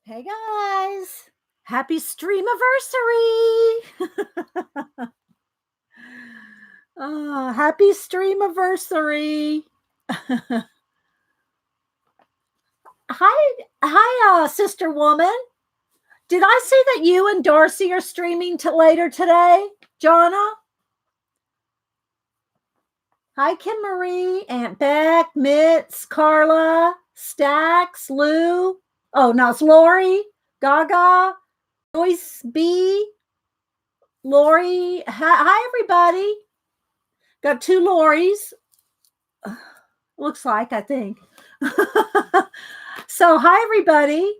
Hey guys, happy Stream-A-versary! Happy Stream-A-versary! Hi, sister woman. Did I see that you and Darcy are streaming later today, Jonna? Hi, Kim Marie, Aunt Beck, Mitz, Carla, Stax, Lou. Oh, no, it's Lori, Gaga, Joyce B, Lori. Hi, everybody. Got two Loris. Looks like, I think. So, hi, everybody.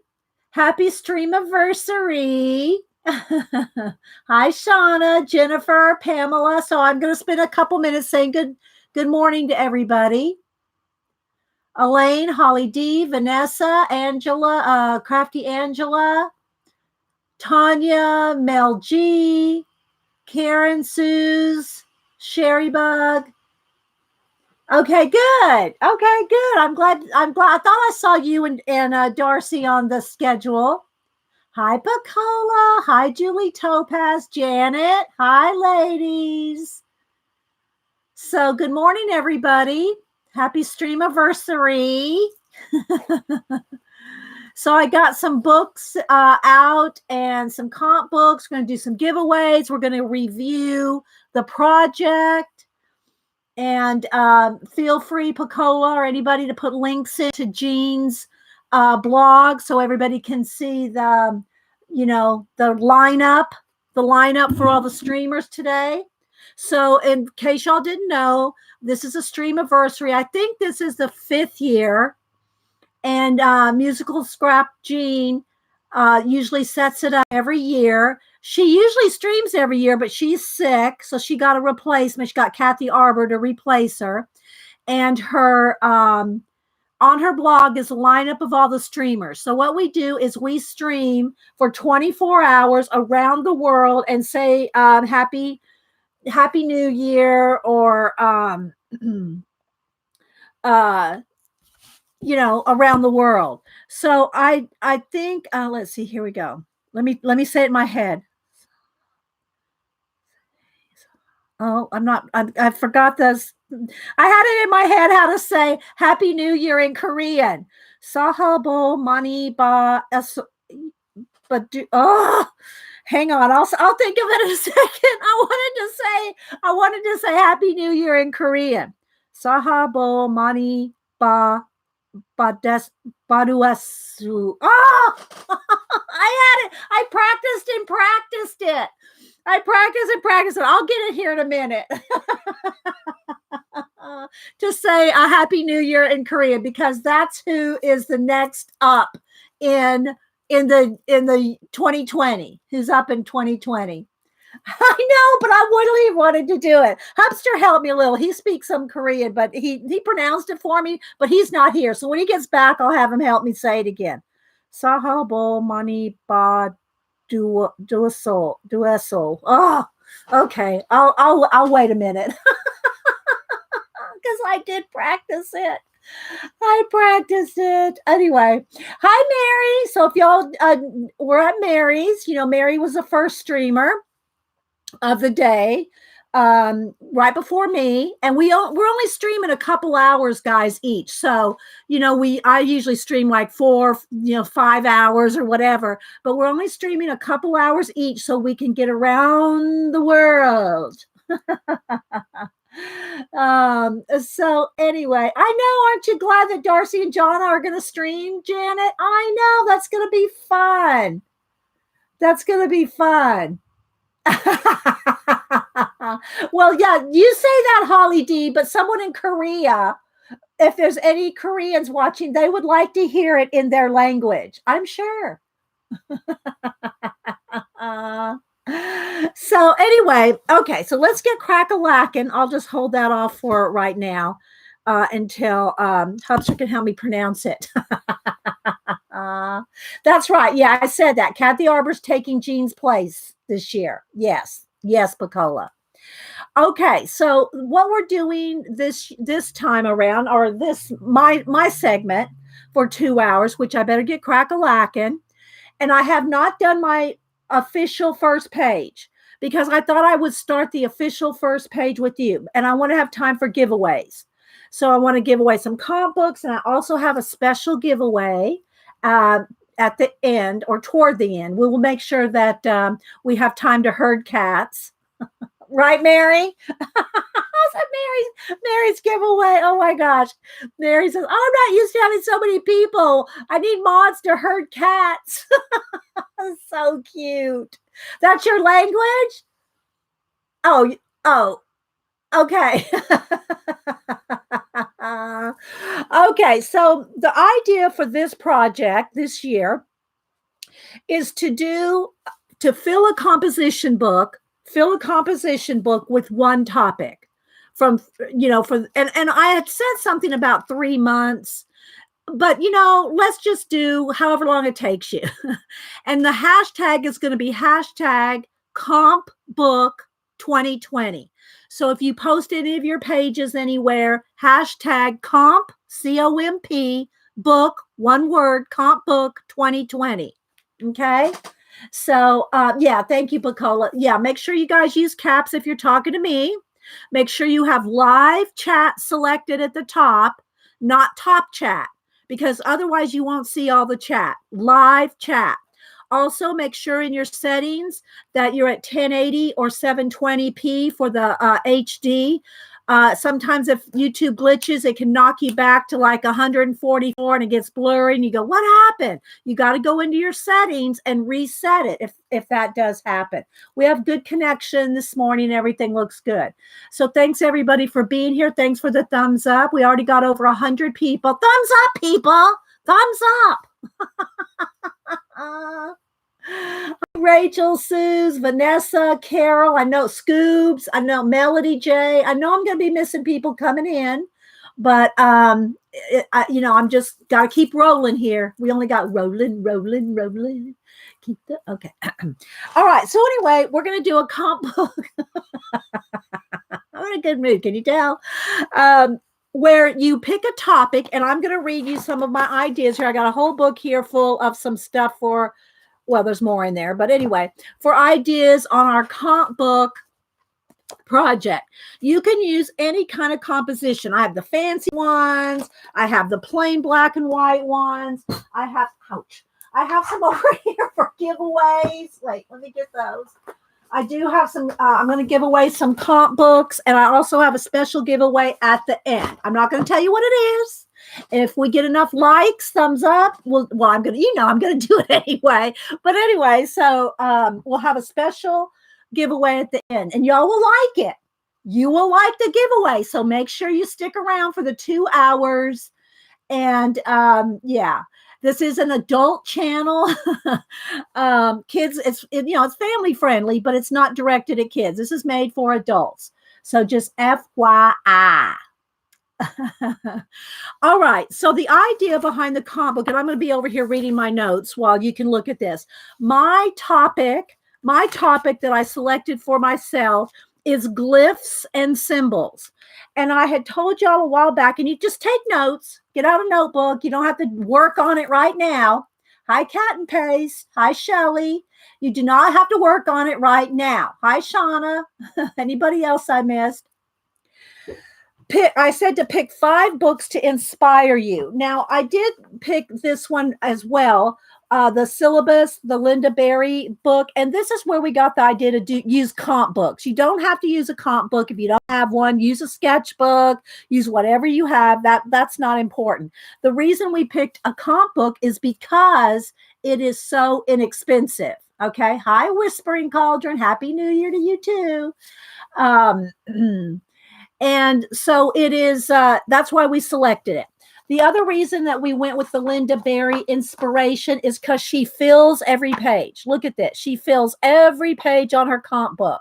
Happy Stream-A-versary. Hi, Shauna, Jennifer, Pamela. So I'm going to spend a couple minutes saying good morning to everybody. Elaine, Holly D, Vanessa, Angela, Crafty Angela, Tanya, Mel G, Karen, Suze, Sherry Bug. Okay, good. Okay, good. I'm glad. I thought I saw you and Darcy on the schedule. Hi, Pacola. Hi, Julie Topaz, Janet. Hi, ladies. So, good morning, everybody. Happy Stream-A-versary. So, I got some books out and some comp books. We're going to do some giveaways. We're going to review the project. And feel free, Pacola, or anybody, to put links into Jean's blog so everybody can see the lineup for all the streamers today. So in case y'all didn't know, this is a Stream-A-versary. I think this is the 5th year. And Musical Scrap Jean usually sets it up every year. She usually streams every year, but she's sick, so she got a replacement. She got Kathy Arbor to replace her. And her on her blog is a lineup of all the streamers. So what we do is we stream for 24 hours around the world and say Happy New Year, or around the world. So I think let's see, here we go. Let me say it in my head. Oh, I forgot this. I had it in my head how to say Happy New Year in Korean. Sahabo mani ba but hang on. I'll think of it in a second. I wanted to say Happy New Year in Korean. Sahabo mani ba baduasu. Oh, I had it. I practiced and practiced it. I'll get it here in a minute. To say a Happy New Year in Korea, because that's who is the next up in the 2020. Who's up in 2020? I know, but I really wanted to do it. Hubster helped me a little. He speaks some Korean, but he pronounced it for me, but he's not here. So when he gets back, I'll have him help me say it again. Sahabo mani ba dueso. Oh, okay. I'll wait a minute. Because I did practice it. Anyway. Hi, Mary. So if y'all were at Mary's, Mary was the first streamer of the day, right before me, and we're only streaming a couple hours, guys, each. So I usually stream like 4 5 hours or whatever, but we're only streaming a couple hours each so we can get around the world. So anyway, I know, aren't you glad that Darcy and Jonna are going to stream, Janet? I know, that's going to be fun. Well, yeah, you say that, Holly D, but someone in Korea, if there's any Koreans watching, they would like to hear it in their language, I'm sure. So anyway, okay, so let's get crack-a-lackin'. I'll just hold that off for right now until Hubster can help me pronounce it. That's right. Yeah, I said that. Kathy Arbor's taking Jean's place this year. Yes, Pacola. Okay, so what we're doing this time around, or this my segment for 2 hours, which I better get crack-a-lacking, and I have not done my official first page because I thought I would start the official first page with you, and I want to have time for giveaways. So I want to give away some comp books, and I also have a special giveaway at the end or toward the end. We will make sure that we have time to herd cats. Right, Mary? Mary's giveaway. Oh my gosh. Mary says, oh, I'm not used to having so many people. I need mods to herd cats. So cute. That's your language? Oh, okay. Okay, so the idea for this project this year is to fill a composition book with one topic and I had said something about 3 months, but let's just do however long it takes you. And the hashtag is going to be hashtag CompBook2020. So if you post any of your pages anywhere, hashtag comp, COMP, book, one word, CompBook2020. Okay. So, yeah, thank you, Bacola. Yeah, make sure you guys use caps if you're talking to me. Make sure you have live chat selected at the top, not top chat, because otherwise you won't see all the chat. Live chat. Also, make sure in your settings that you're at 1080 or 720p for the HD. Sometimes if YouTube glitches, it can knock you back to like 144 and it gets blurry and you go, what happened? You got to go into your settings and reset it if that does happen. We have good connection this morning. Everything looks good. So thanks everybody for being here. Thanks for the thumbs up. We already got over 100 people. Thumbs up, people. Thumbs up. Rachel, Suze, Vanessa, Carol, I know Scoobs, I know Melody J. I know I'm going to be missing people coming in, but I'm just got to keep rolling here. We only got rolling. Keep the okay. All right. So anyway, we're going to do a comp book. I'm in a good mood. Can you tell? Where you pick a topic, and I'm going to read you some of my ideas here. I got a whole book here full of some stuff for. Well, there's more in there, but anyway, for ideas on our comp book project, you can use any kind of composition. I have the fancy ones. I have the plain black and white ones. I have some over here for giveaways. Wait, let me get those. I do have some, I'm going to give away some comp books, and I also have a special giveaway at the end. I'm not going to tell you what it is. If we get enough likes, thumbs up, I'm going to do it anyway. But anyway, so we'll have a special giveaway at the end, and y'all will like it. You will like the giveaway. So make sure you stick around for the 2 hours. And yeah, this is an adult channel. Kids, it's family friendly, but it's not directed at kids. This is made for adults. So just FYI. All right. So the idea behind the comp book, and I'm going to be over here reading my notes while you can look at this. My topic that I selected for myself is glyphs and symbols. And I had told y'all a while back, and you just take notes, get out a notebook. You don't have to work on it right now. Hi, Cat and Pace. Hi, Shelly. You do not have to work on it right now. Hi, Shauna. Anybody else I missed? I said to pick 5 books to inspire you. Now, I did pick this one as well, the syllabus, the Linda Berry book. And this is where we got the idea to use comp books. You don't have to use a comp book if you don't have one. Use a sketchbook, use whatever you have. That's not important. The reason we picked a comp book is because it is so inexpensive. Okay. Hi, Whispering Cauldron. Happy New Year to you too. And so it is, that's why we selected it. The other reason that we went with the Linda Berry inspiration is because she fills every page. Look at this. She fills every page on her comp book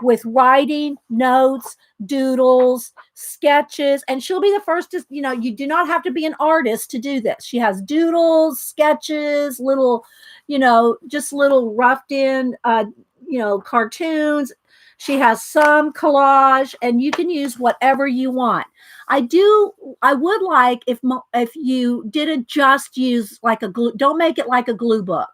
with writing, notes, doodles, sketches. And she'll be the first to, you do not have to be an artist to do this. She has doodles, sketches, little, just little roughed in, cartoons. She has some collage, and you can use whatever you want. I would like if you didn't just use like a glue, don't make it like a glue book.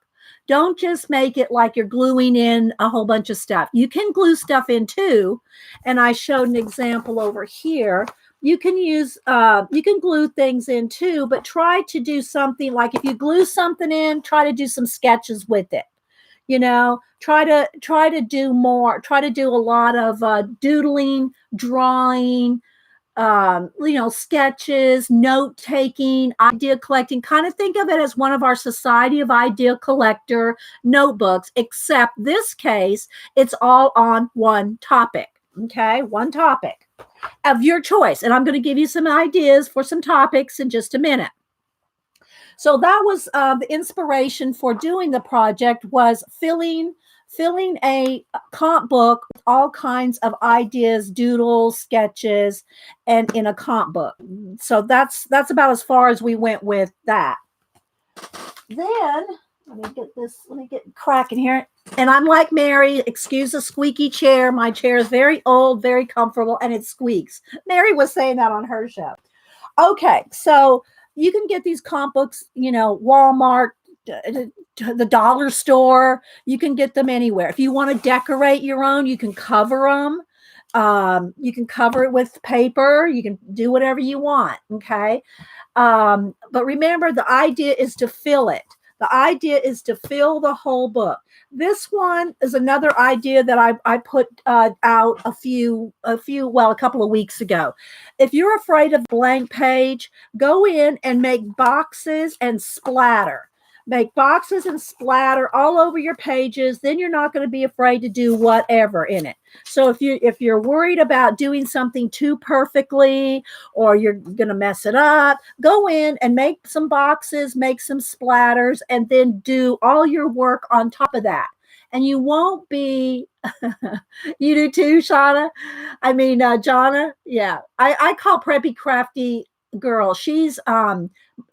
Don't just make it like you're gluing in a whole bunch of stuff. You can glue stuff in too. And I showed an example over here. You can use, you can glue things in too, but try to do something like if you glue something in, try to do some sketches with it. You know, try to do more, try to do a lot of doodling, drawing, you know, sketches, note taking, idea collecting. Kind of think of it as one of our Society of Idea Collector notebooks, except this case, it's all on one topic. Okay, one topic of your choice. And I'm going to give you some ideas for some topics in just a minute. So that was the inspiration for doing the project, was filling a comp book with all kinds of ideas, doodles, sketches, and in a comp book. So that's about as far as we went with that. Then let me get cracking here. And I'm like Mary, excuse the squeaky chair. My chair is very old, very comfortable, and it squeaks. Mary was saying that on her show. Okay, so you can get these comp books, you know, Walmart, the dollar store. You can get them anywhere. If you want to decorate your own, you can cover them. You can cover it with paper. You can do whatever you want. Okay. But remember, the idea is to fill it. The idea is to fill the whole book. This one is another idea that I put out a couple of weeks ago. If you're afraid of blank page, go in and make boxes and splatter. Make boxes and splatter all over your pages. Then you're not going to be afraid to do whatever in it. So if you're worried about doing something too perfectly, or you're going to mess it up, go in and make some boxes, make some splatters, and then do all your work on top of that. And you won't be, you do too, Shauna? I mean, Jonna? Yeah. I call Preppy Crafty Girl. She's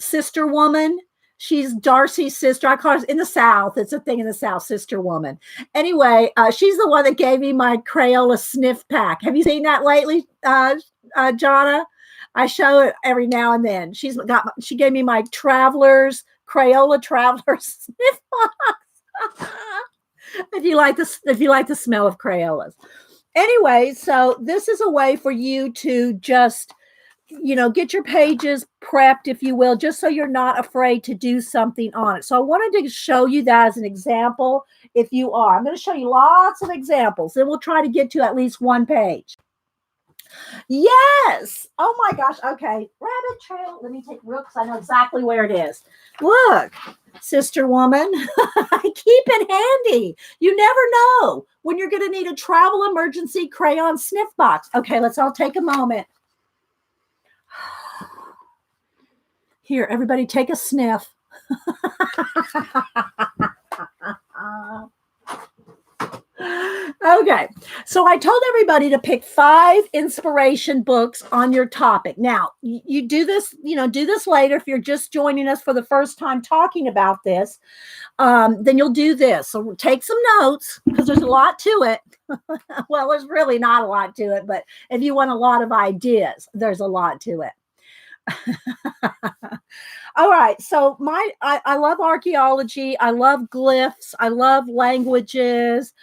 Sister Woman. She's Darcy's sister. I call her in the South. It's a thing in the South, Sister Woman. Anyway, she's the one that gave me my Crayola sniff pack. Have you seen that lately, Jonna? I show it every now and then. She gave me my Crayola Travelers sniff box. If you like the smell of Crayolas. Anyway, so this is a way for you to just, you know, get your pages prepped, if you will, just so you're not afraid to do something on it. So I wanted to show you that as an example. If you are, I'm going to show you lots of examples. Then we'll try to get to at least one page. Yes. Oh my gosh. Okay. Rabbit trail. Let me take a look because I know exactly where it is. Look, Sister Woman. Keep it handy. You never know when you're going to need a travel emergency crayon sniff box. Okay, let's all take a moment. Here, everybody take a sniff. Okay, so I told everybody to pick 5 inspiration books on your topic. Now, you do this, do this later. If you're just joining us for the first time talking about this, then you'll do this. So take some notes because there's a lot to it. Well, there's really not a lot to it, but if you want a lot of ideas, there's a lot to it. All right. So I love archaeology. I love glyphs. I love languages.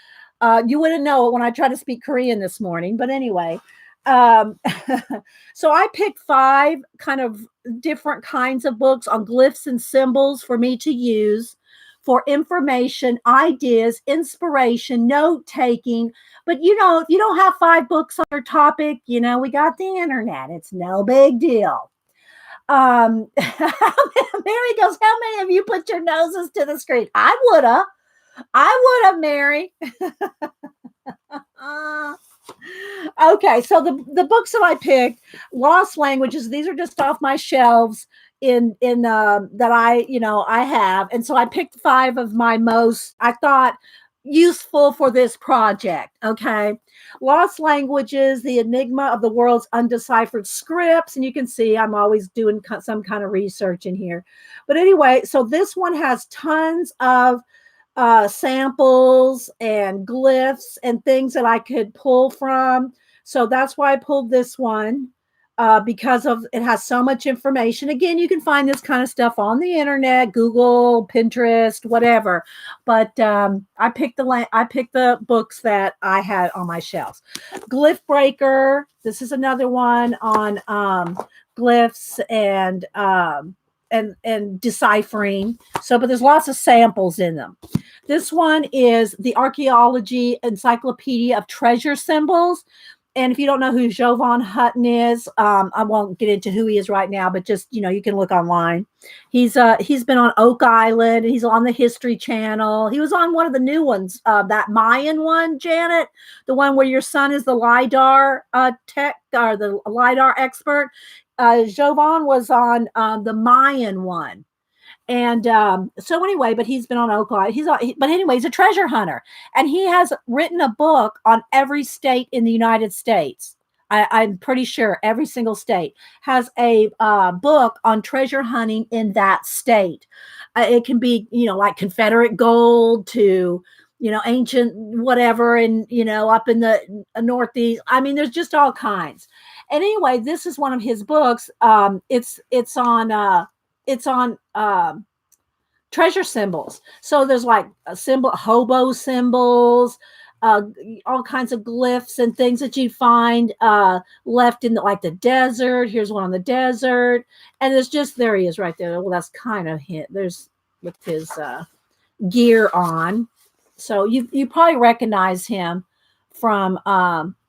You wouldn't know it when I try to speak Korean this morning, but anyway. So I picked 5 kind of different kinds of books on glyphs and symbols for me to use for information, ideas, inspiration, note taking. But if you don't have 5 books on your topic, we got the internet. It's no big deal. Mary goes, how many of you put your noses to the screen? I would have, Mary. Okay, so the books that I picked, Lost Languages, these are just off my shelves in that I have. And so I picked 5 of my most, I thought, useful for this project. Okay. Lost Languages, The Enigma of the World's Undeciphered Scripts. And you can see I'm always doing some kind of research in here. But anyway, so this one has tons of samples and glyphs and things that I could pull from. So that's why I pulled this one, because of it has so much information. Again, you can find this kind of stuff on the internet, Google, Pinterest, whatever. But I picked the books that I had on my shelves. Glyph Breaker. This is another one on glyphs and deciphering. So, but there's lots of samples in them. This one is the Archaeology Encyclopedia of Treasure Symbols. And if you don't know who Jovan Hutton is, I won't get into who he is right now, but just, you can look online. He's been on Oak Island. He's on the History Channel. He was on one of the new ones, that Mayan one, Janet, the one where your son is the LiDAR tech or the LiDAR expert. Jovan was on the Mayan one. And so anyway, but he's been on Oak Island. But anyway, he's a treasure hunter, and he has written a book on every state in the United States. I'm pretty sure every single state has a book on treasure hunting in that state. It can be, like Confederate gold to, ancient whatever, and up in the Northeast. I mean, there's just all kinds. And anyway, this is one of his books. It's on treasure symbols. So there's like hobo symbols, all kinds of glyphs and things that you find left in the desert. Here's one on the desert, and there he is right there. Well, that's kind of hint. There's with his gear on, so you probably recognize him from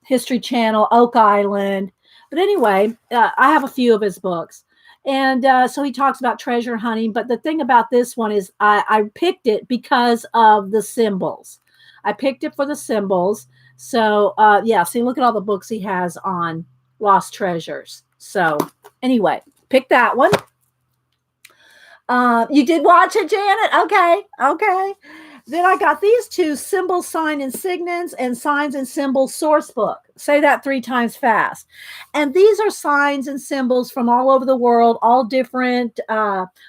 History Channel, Oak Island. But anyway, I have a few of his books. And so he talks about treasure hunting. But the thing about this one is I picked it because of the symbols. I picked it for the symbols. So, see, look at all the books he has on lost treasures. So anyway, pick that one. You did watch it, Janet? Okay. Then I got these two, Symbol, Sign, and Signets, and Signs and Symbols Source Book. Say that 3 times fast. And these are signs and symbols from all over the world, all different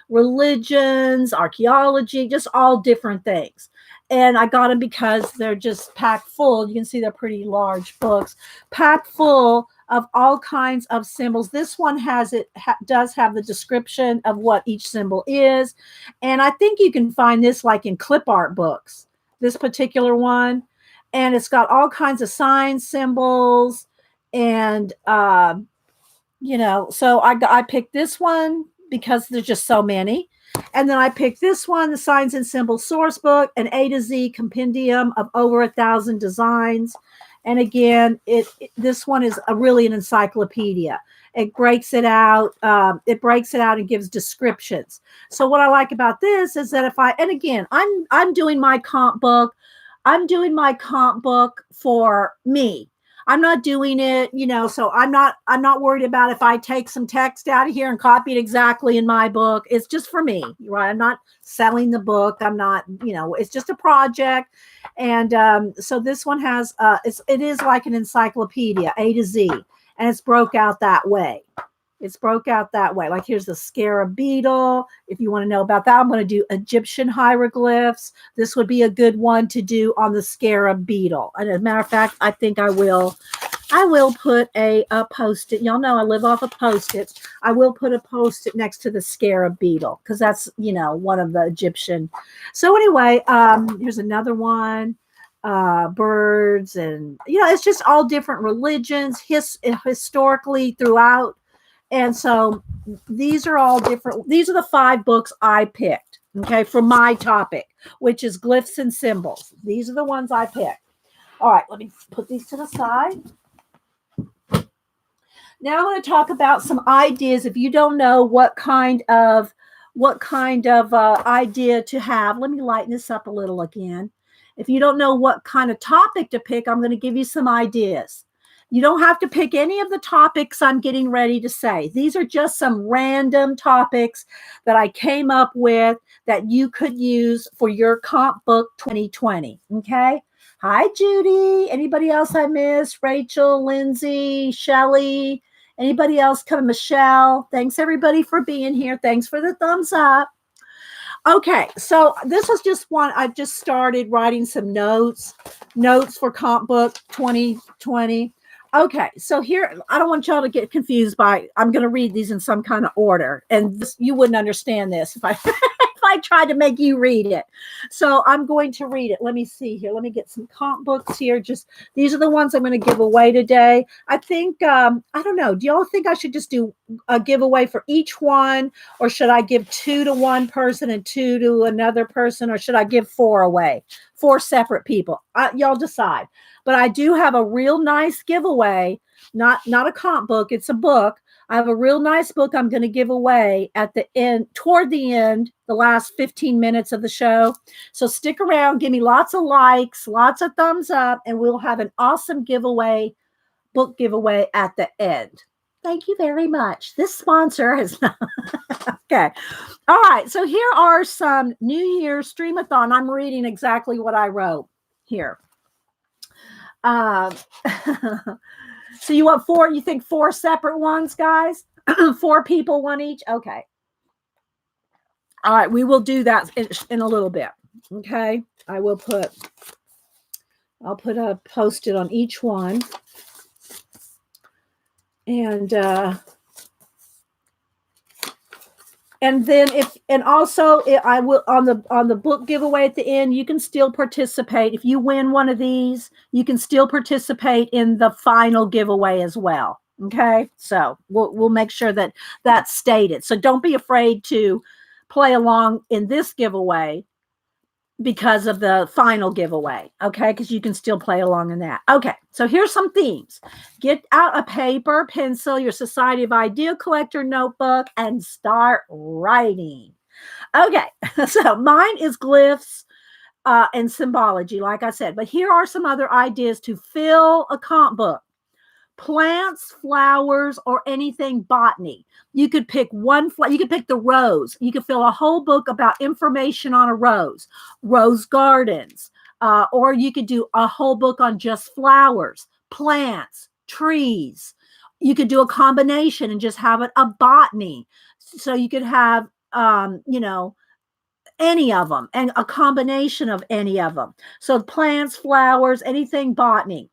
religions, archaeology, just all different things. And I got them because they're just packed full. You can see they're pretty large books, packed full of all kinds of symbols. This one does have the description of what each symbol is. And I think you can find this like in clip art books, this particular one. And it's got all kinds of signs, symbols, and, so I picked this one because there's just so many. And then I picked this one, the Signs and Symbols Source Book, an A to Z compendium of over 1,000 designs. And again, this one is really an encyclopedia. It breaks it out. And gives descriptions. So what I like about this is that I'm doing my comp book. I'm doing my comp book for me. I'm not doing it, so I'm not worried about if I take some text out of here and copy it exactly in my book. It's just for me, right? I'm not selling the book. I'm not, it's just a project. And so this one has, it is like an encyclopedia, A to Z, and it's broke out that way. Like here's the scarab beetle. If you want to know about that, I'm going to do Egyptian hieroglyphs. This would be a good one to do on the scarab beetle. And as a matter of fact, I think I will put a Post-it. Y'all know I live off of Post-its. I will put a Post-it next to the scarab beetle because that's, one of the Egyptian. So anyway, here's another one. Birds and, it's just all different religions, historically throughout. And so these are all different. These are the 5 books I picked, okay, for my topic, which is glyphs and symbols. These are the ones I picked. All right, let me put these to the side. Now I'm going to talk about some ideas. If you don't know what kind of idea to have, let me lighten this up a little again. If you don't know what kind of topic to pick, I'm going to give you some ideas. You don't have to pick any of the topics I'm getting ready to say. These are just some random topics that I came up with that you could use for your CompBook 2020. Okay. Hi, Judy. Anybody else I missed? Rachel, Lindsay, Shelly, anybody else coming? Michelle. Thanks everybody for being here. Thanks for the thumbs up. Okay, so this was just one. I've just started writing some notes for CompBook 2020. Okay, so here, I don't want y'all to get confused by, I'm going to read these in some kind of order, and this, you wouldn't understand this if I if I tried to make you read it. So I'm going to read it. Let me see here. Let me get some comp books here. Just these are the ones I'm going to give away today. I think I don't know. Do y'all think I should just do a giveaway for each one, or should I give 2 to one person and 2 to another person, or should I give 4 away? 4 separate people. Y'all decide. But I do have a real nice giveaway, not a comp book, it's a book. I have a real nice book I'm going to give away at the end, toward the end, the last 15 minutes of the show. So stick around, give me lots of likes, lots of thumbs up, and we'll have an awesome giveaway, book giveaway at the end. Thank you very much. This sponsor has okay. All right. So here are some New Year's Stream-A-Thon. I'm reading exactly what I wrote here. So you want 4? You think 4 separate ones, guys? 4 people, 1 each? Okay. All right. We will do that in a little bit. Okay. I'll put a post-it on each one. And then I will on the book giveaway at the end, you can still participate. If you win one of these, you can still participate in the final giveaway as well. Okay, so we'll make sure that that's stated. So don't be afraid to play along in this giveaway because of the final giveaway, okay? Because you can still play along in that. Okay, so here's some themes. Get out a paper, pencil, your Society of Idea Collector notebook, and start writing. Okay, so mine is glyphs and symbology, like I said. But here are some other ideas to fill a comp book. Plants, flowers, or anything botany. You could pick one. You could pick the rose. You could fill a whole book about information on a rose gardens, or you could do a whole book on just flowers, plants, trees. You could do a combination and just have it a botany. So you could have, any of them and a combination of any of them. So plants, flowers, anything botany.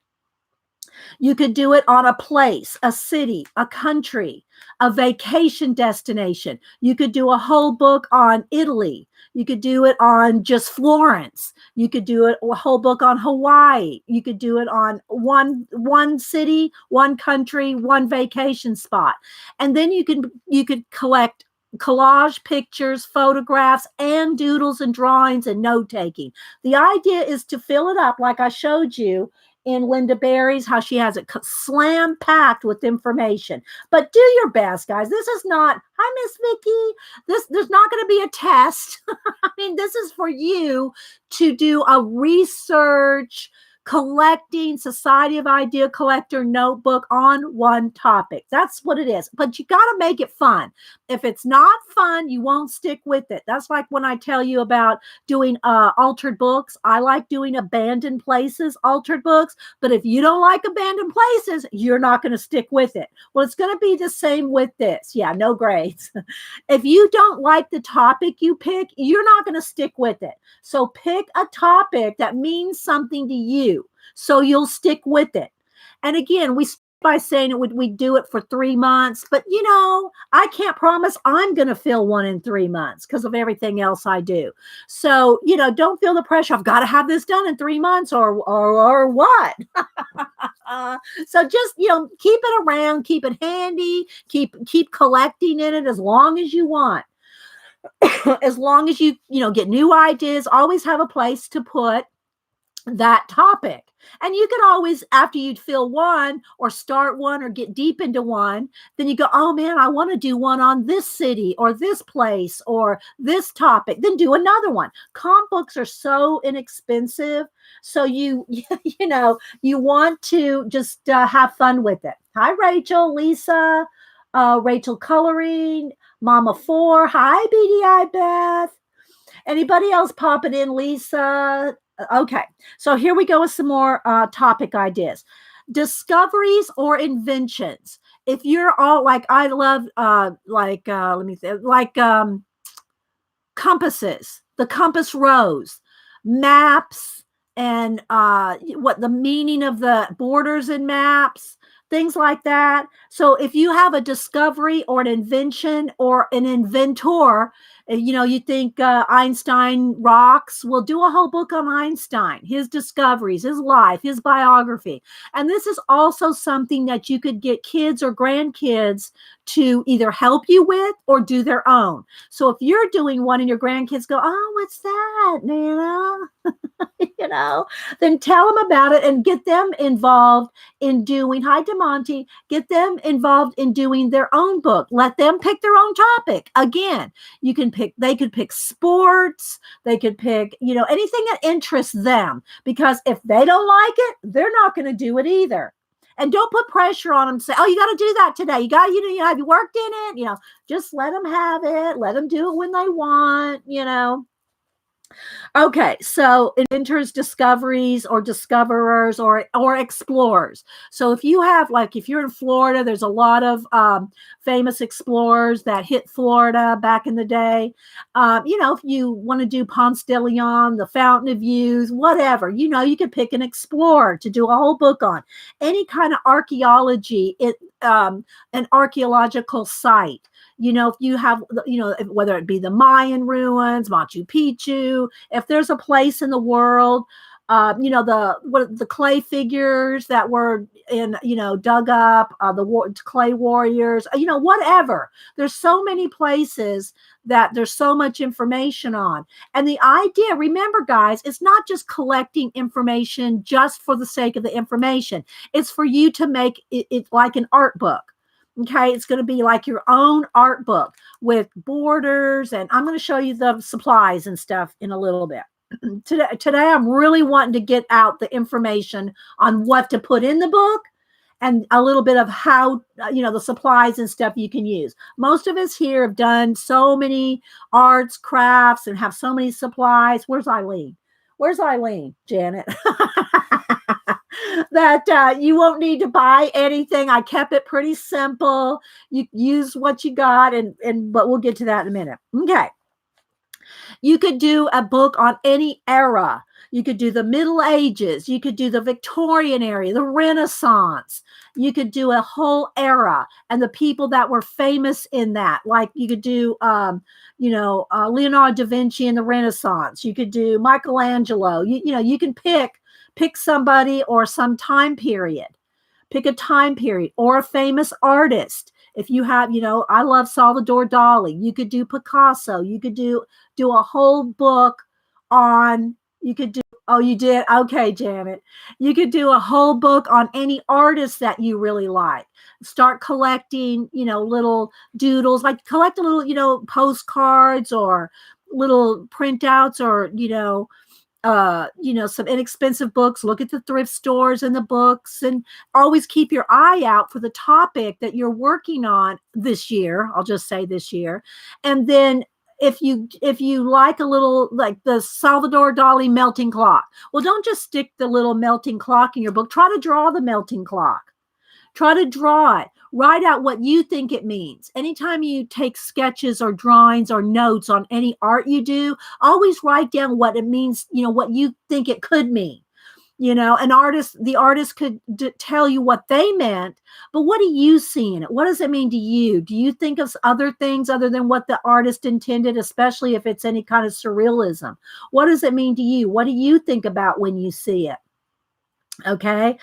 You could do it on a place, a city, a country, a vacation destination. You could do a whole book on Italy. You could do it on just Florence. You could do it a whole book on Hawaii. You could do it on one city, one country, one vacation spot. And then you could collect collage pictures, photographs, and doodles and drawings and note taking. The idea is to fill it up like I showed you in Linda Berry's, how she has it slam packed with information. But do your best, guys. This is not, hi, Miss Vicky. There's not going to be a test. I mean, this is for you to do a research collecting Society of Idea Collector notebook on one topic. That's what it is. But you got to make it fun. If it's not fun, you won't stick with it. That's like when I tell you about doing altered books. I like doing abandoned places, altered books. But if you don't like abandoned places, you're not going to stick with it. Well, it's going to be the same with this. Yeah, no grades. If you don't like the topic you pick, you're not going to stick with it. So pick a topic that means something to you, so you'll stick with it. And again, we start by saying we do it for 3 months, but I can't promise I'm going to fill one in 3 months because of everything else I do. So, don't feel the pressure. I've got to have this done in 3 months or what? So just, keep it around, keep it handy, keep collecting in it as long as you want. As long as you get new ideas, always have a place to put that topic. And you can always, after you fill one or start one or get deep into one, then you go, oh man, I want to do one on this city or this place or this topic. Then do another one. Comp books are so inexpensive. So you want to just have fun with it. Hi, Rachel, Lisa, Rachel Coloring, Mama 4. Hi, BDI Beth. Anybody else popping in, Lisa? Okay, so here we go with some more topic ideas. Discoveries or inventions. If you're all like, I love, let me think, like compasses, the compass rose, maps, and what the meaning of the borders in maps, things like that. So if you have a discovery or an invention or an inventor, you think Einstein rocks, we'll do a whole book on Einstein, his discoveries, his life, his biography. And this is also something that you could get kids or grandkids to either help you with or do their own. So if you're doing one and your grandkids go, oh, what's that, Nana? Then tell them about it and get them involved in doing, hi DeMonte, get them involved in doing their own book. Let them pick their own topic. Again, they could pick sports, they could pick, anything that interests them, because if they don't like it, they're not going to do it either. And don't put pressure on them. Say, oh, you got to do that today. You got, have you worked in it? Just let them have it. Let them do it when they want, Okay, so inventors, discoveries, or discoverers, or explorers. So if you have, if you're in Florida, there's a lot of famous explorers that hit Florida back in the day. If you want to do Ponce de Leon, the Fountain of Youth, whatever, you could pick an explorer to do a whole book on. Any kind of archaeology, an archaeological site. If you have, whether it be the Mayan ruins, Machu Picchu, if there's a place in the world, the clay figures that were dug up, the clay warriors, whatever. There's so many places that there's so much information on. And the idea, remember guys, it's not just collecting information just for the sake of the information. It's for you to make it like an art book. Okay, it's going to be like your own art book with borders, and I'm going to show you the supplies and stuff in a little bit. Today, I'm really wanting to get out the information on what to put in the book and a little bit of how, the supplies and stuff you can use. Most of us here have done so many arts, crafts, and have so many supplies. Where's Eileen? Where's Eileen, Janet? That you won't need to buy anything. I kept it pretty simple. You use what you got, but we'll get to that in a minute. Okay. You could do a book on any era. You could do the Middle Ages. You could do the Victorian era, the Renaissance. You could do a whole era and the people that were famous in that. Like you could do, Leonardo da Vinci in the Renaissance. You could do Michelangelo. You can pick somebody or some time period. Pick a time period or a famous artist. If you have, I love Salvador Dali. You could do Picasso. You could do a whole book on, oh, you did? Okay, Janet. You could do a whole book on any artist that you really like. Start collecting, little doodles, like collect a little, postcards or little printouts or, some inexpensive books. Look at the thrift stores and the books, and always keep your eye out for the topic that you're working on this year. I'll just say this year. And then if you like a little, like the Salvador Dali melting clock, well, don't just stick the little melting clock in your book. Try to draw the melting clock. Try to draw it. Write out what you think it means. Anytime you take sketches or drawings or notes on any art you do, always write down what it means, what you think it could mean. The artist could tell you what they meant, but what do you see in it? What does it mean to you? Do you think of other things other than what the artist intended, especially if it's any kind of surrealism? What does it mean to you? What do you think about when you see it? Okay.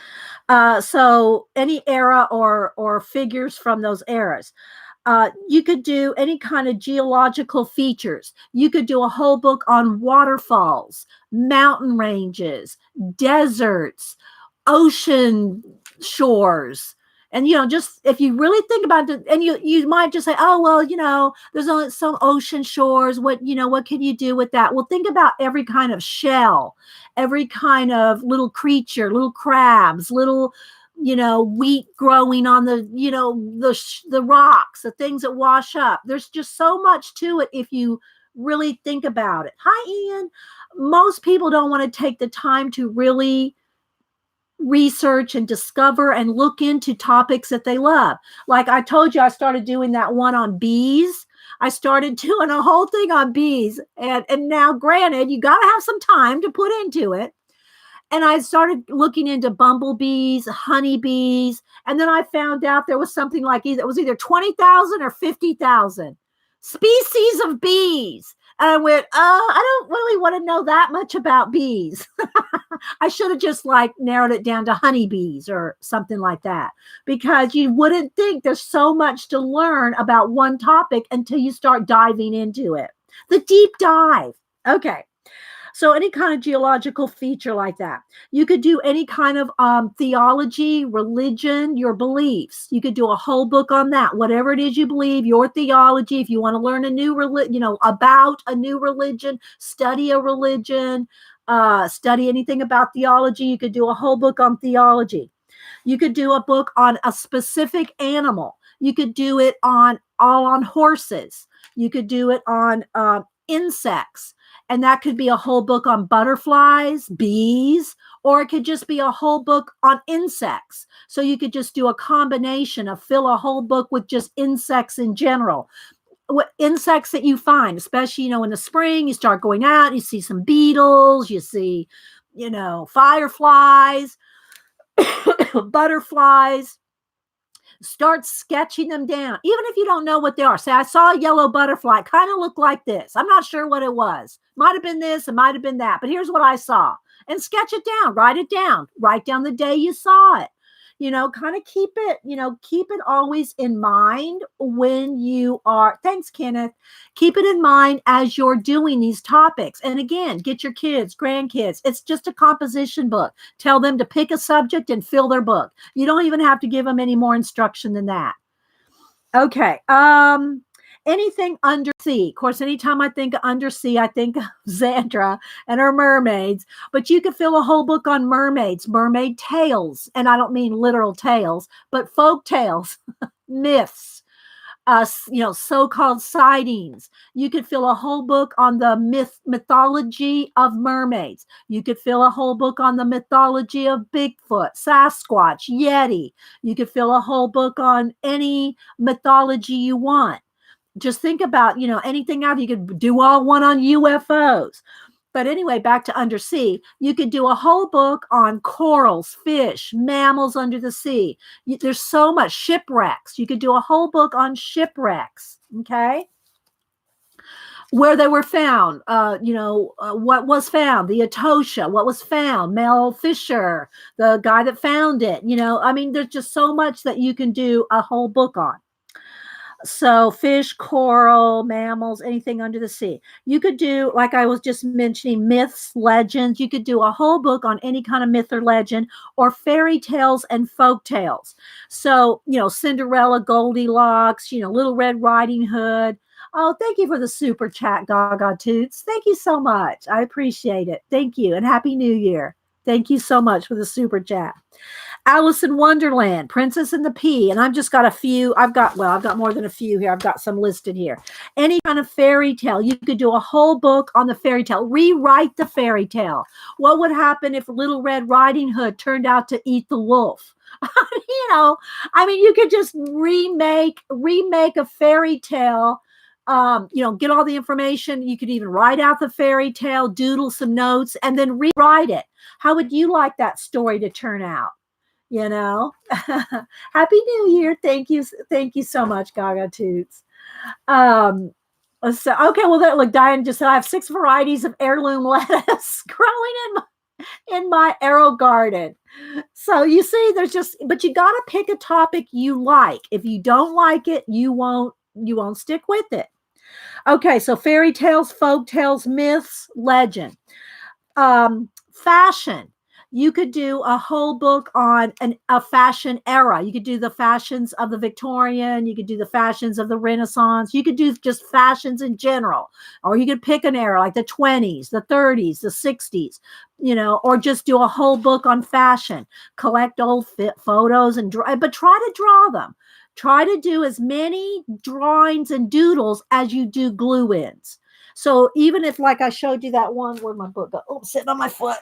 So any era or figures from those eras. You could do any kind of geological features. You could do a whole book on waterfalls, mountain ranges, deserts, ocean shores. And, just if you really think about it, and you might just say, oh, well, there's only some ocean shores. What can you do with that? Well, think about every kind of shell, every kind of little creature, little crabs, little, wheat growing on the, the rocks, the things that wash up. There's just so much to it if you really think about it. Hi, Ian. Most people don't want to take the time to really research and discover and look into topics that they love. Like I told you, I started doing that one on bees. I started doing a whole thing on bees. And now, granted, you got to have some time to put into it. And I started looking into bumblebees, honeybees, and then I found out there was something like it was either 20,000 or 50,000 species of bees. And I went, oh, I don't really want to know that much about bees. I should have just like narrowed it down to honeybees or something like that, because you wouldn't think there's so much to learn about one topic until you start diving into it. The deep dive. Okay. So any kind of geological feature like that. You could do any kind of theology, religion, your beliefs. You could do a whole book on that. Whatever it is you believe, your theology. If you want to learn a new religion, about a new religion, study a religion, study anything about theology. You could do a whole book on theology. You could do a book on a specific animal. You could do it all on horses. You could do it on insects. And that could be a whole book on butterflies, bees, or it could just be a whole book on insects. So you could just do a combination of fill a whole book with just insects in general. What insects that you find, especially, in the spring, you start going out, you see some beetles, you see, fireflies, butterflies. Start sketching them down, even if you don't know what they are. Say, I saw a yellow butterfly, kind of looked like this. I'm not sure what it was. Might have been this, it might have been that, but here's what I saw. And sketch it down, write down the day you saw it. Kind of keep it always in mind when you are, thanks, Kenneth. Keep it in mind as you're doing these topics. And again, get your kids, grandkids. It's just a composition book. Tell them to pick a subject and fill their book. You don't even have to give them any more instruction than that. Okay. Anything undersea. Of course, anytime I think of undersea, I think of Xandra and her mermaids. But you could fill a whole book on mermaids, mermaid tales. And I don't mean literal tales, but folk tales, myths, so-called sightings. You could fill a whole book on the mythology of mermaids. You could fill a whole book on the mythology of Bigfoot, Sasquatch, Yeti. You could fill a whole book on any mythology you want. Just think about, anything out. You could do all one on UFOs. But anyway, back to undersea. You could do a whole book on corals, fish, mammals under the sea. There's so much. Shipwrecks. You could do a whole book on shipwrecks. Okay. Where they were found, what was found, the Etosha, what was found, Mel Fisher, the guy that found it. There's just so much that you can do a whole book on. So fish, coral, mammals, anything under the sea. You could do, like I was just mentioning, myths, legends. You could do a whole book on any kind of myth or legend, or fairy tales and folk tales. So, Cinderella, Goldilocks, Little Red Riding Hood. Oh, thank you for the super chat, Gaga Toots. Thank you so much. I appreciate it. Thank you. And Happy New Year. Thank you so much for the super chat. Alice in Wonderland, Princess and the Pea. And I've just got a few. I've got more than a few here. I've got some listed here. Any kind of fairy tale. You could do a whole book on the fairy tale. Rewrite the fairy tale. What would happen if Little Red Riding Hood turned out to eat the wolf? You could just remake a fairy tale. Get all the information. You could even write out the fairy tale, doodle some notes, and then rewrite it. How would you like that story to turn out? Happy New Year. Thank you so much, Gaga Toots. Okay, well, look, Diane just said, I have 6 varieties of heirloom lettuce growing in my arrow garden. So you see, but you got to pick a topic you like. If you don't like it, you won't stick with it. Okay, so fairy tales, folk tales, myths, legend. Fashion. You could do a whole book on a fashion era. You could do the fashions of the Victorian. You could do the fashions of the Renaissance. You could do just fashions in general. Or you could pick an era like the 20s, the 30s, the 60s, or just do a whole book on fashion. Collect old photos but try to draw them. Try to do as many drawings and doodles as you do glue-ins. So even if, like I showed you that one, where'd my book go? Oh, sitting on my foot.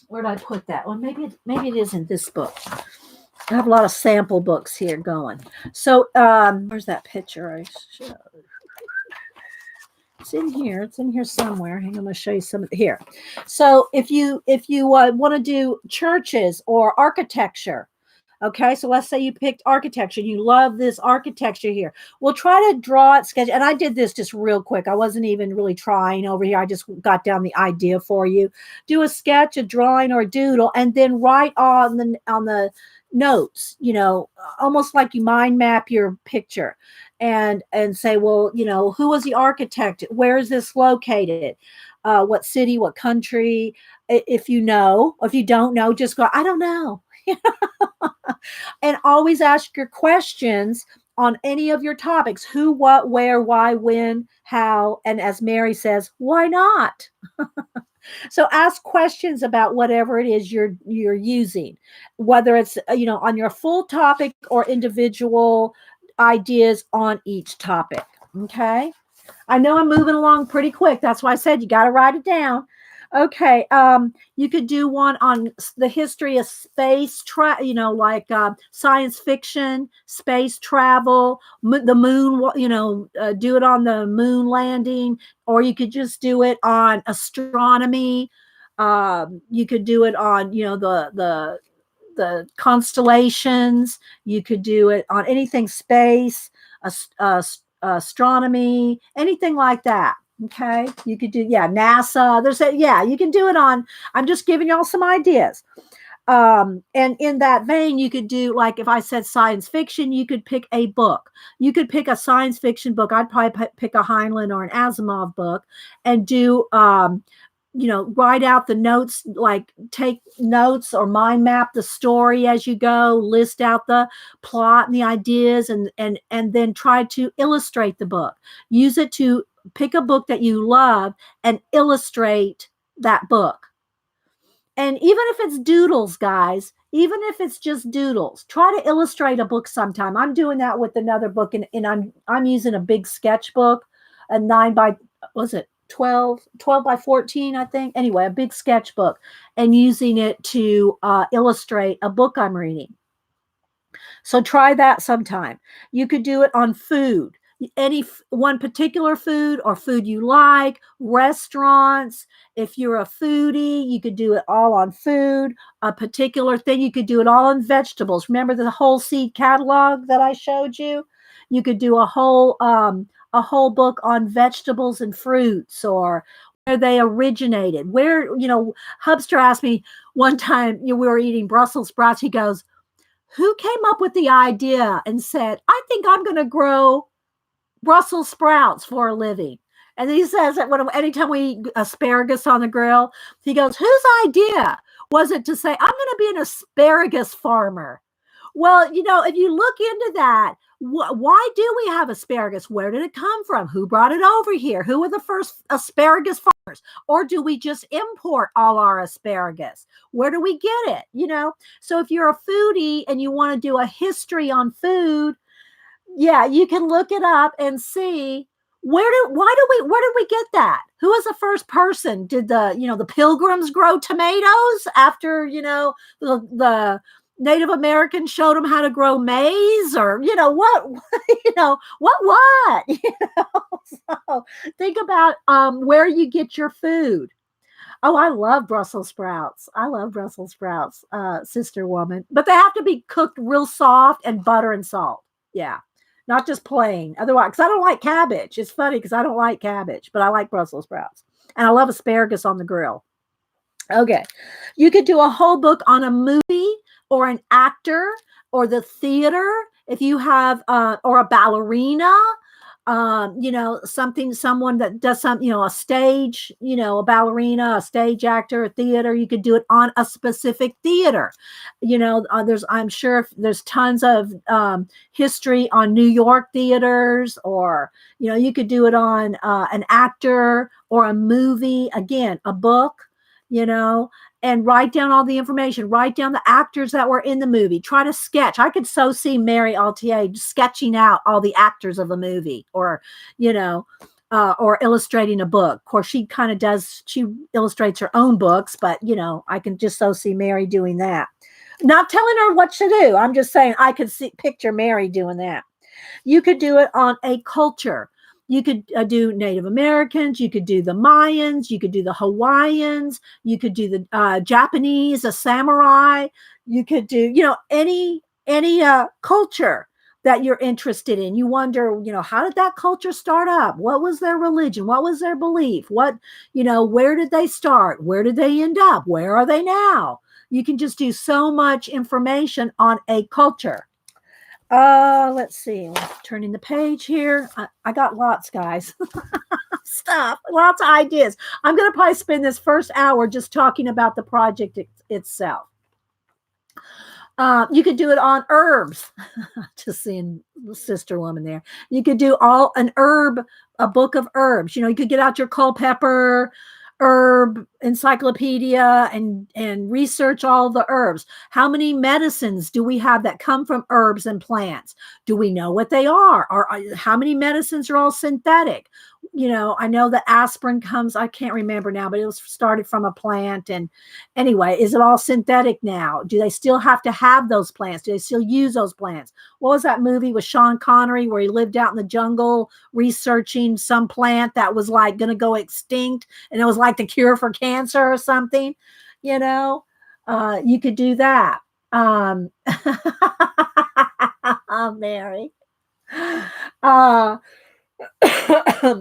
Where did I put that? Well, maybe it is in this book. I have a lot of sample books here going. So, where's that picture I showed? It's in here. It's in here somewhere. Hang on, I'm going to show you some here. So, if you want to do churches or architecture, okay, so let's say you picked architecture. You love this architecture here. We'll try to draw it, sketch. And I did this just real quick. I wasn't even really trying over here. I just got down the idea for you. Do a sketch, a drawing, or a doodle, and then write on the notes. Almost like you mind map your picture, and say, well, who was the architect? Where is this located? What city? What country? If you know, if you don't know, just go, I don't know. And always ask your questions on any of your topics: who, what, where, why, when, how, and as Mary says, why not? So ask questions about whatever it is you're using, whether it's on your full topic or individual ideas on each topic. Okay, I know I'm moving along pretty quick. That's why I said you got to write it down. Okay, you could do one on the history of space, like science fiction, space travel, the moon, do it on the moon landing, or you could just do it on astronomy. You could do it on, the constellations. You could do it on anything space, astronomy, anything like that. Okay, you could do, NASA. You can do it on. I'm just giving y'all some ideas. And in that vein, you could do, like, if I said science fiction, you could pick a book. You could pick a science fiction book. I'd probably pick a Heinlein or an Asimov book, and do write out the notes, like take notes or mind map the story as you go, list out the plot and the ideas, and then try to illustrate the book. Use it to pick a book that you love and illustrate that book. And even if it's doodles, guys, even if it's just doodles, try to illustrate a book sometime. I'm doing that with another book, and I'm using a big sketchbook, a 9 by, was it 12 by 14, I think. Anyway, a big sketchbook, and using it to illustrate a book I'm reading. So try that sometime. You could do it on food. Any one particular food or food you like, restaurants. If you're a foodie, you could do it all on food. A particular thing, you could do it all on vegetables. Remember the whole seed catalog that I showed you? You could do a whole book on vegetables and fruits, or where they originated. Where, Hubster asked me one time, we were eating Brussels sprouts. He goes, who came up with the idea and said, I think I'm going to grow Brussels sprouts for a living? And he says that anytime we eat asparagus on the grill, he goes, whose idea was it to say, I'm going to be an asparagus farmer? Well, if you look into that, why do we have asparagus? Where did it come from? Who brought it over here? Who were the first asparagus farmers? Or do we just import all our asparagus? Where do we get it? So if you're a foodie and you want to do a history on food, you can look it up and see where did we get that? Who was the first person? Did the Pilgrims grow tomatoes after, the Native Americans showed them how to grow maize, or what So think about where you get your food. Oh, I love Brussels sprouts. Sister woman, but they have to be cooked real soft and butter and salt. Yeah, not just plain. Otherwise, because I don't like cabbage. It's funny because I don't like cabbage, but I like Brussels sprouts, and I love asparagus on the grill. Okay, you could do a whole book on a movie, or an actor, or the theater, if you have, or a ballerina, someone that does some, a stage, a ballerina, a stage actor, a theater. You could do it on a specific theater. I'm sure there's tons of history on New York theaters, or, you could do it on an actor or a movie, again, a book, and write down all the information. Write down the actors that were in the movie. Try to sketch. I could so see Mary Altier sketching out all the actors of a movie, or, or illustrating a book. Of course, she kind of does. She illustrates her own books, but, I can just so see Mary doing that. Not telling her what to do. I'm just saying I could picture Mary doing that. You could do it on a culture. You could do Native Americans. You could do the Mayans. You could do the Hawaiians. You could do the Japanese, a samurai. You could do, any culture that you're interested in. You wonder, how did that culture start up? What was their religion? What was their belief? Where did they start? Where did they end up? Where are they now? You can just do so much information on a culture. Let's see. I'm turning the page here. I got lots, guys. Stuff, lots of ideas. I'm going to probably spend this first hour just talking about the project itself. You could do it on herbs. Just seeing the sister woman there. You could do a book of herbs. You could get out your Culpeper herb encyclopedia and research all the herbs. How many medicines do we have that come from herbs and plants? Do we know what they are? Or how many medicines are all synthetic? I know that aspirin comes, I can't remember now, but it was started from a plant. And anyway, is it all synthetic now? Do they still have to have those plants? Do they still use those plants? What was that movie with Sean Connery where he lived out in the jungle researching some plant that was like going to go extinct, and it was like the cure for cancer or something? You could do that. Mary.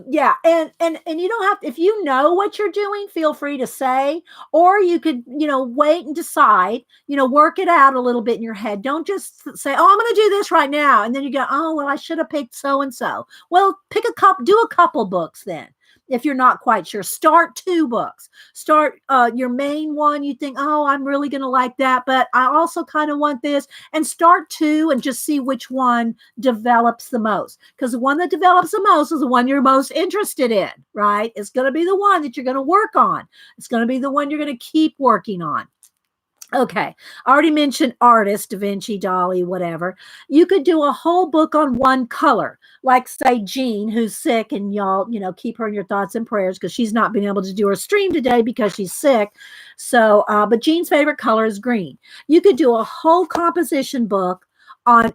Yeah, and you don't have to, if you know what you're doing, feel free to say, or you could wait and decide, work it out a little bit in your head. Don't just say, oh, I'm going to do this right now, and then you go, oh, well, I should have picked so and so. Well, do a couple books then. If you're not quite sure, start 2 books. Start your main one. You think, oh, I'm really going to like that, but I also kind of want this. And start 2 and just see which one develops the most. Because the one that develops the most is the one you're most interested in, right? It's going to be the one that you're going to work on. It's going to be the one you're going to keep working on. Okay, I already mentioned artists, Da Vinci, Dali, whatever. You could do a whole book on one color, like say Jean, who's sick, and y'all, keep her in your thoughts and prayers because she's not been able to do her stream today because she's sick. So, but Jean's favorite color is green. You could do a whole composition book on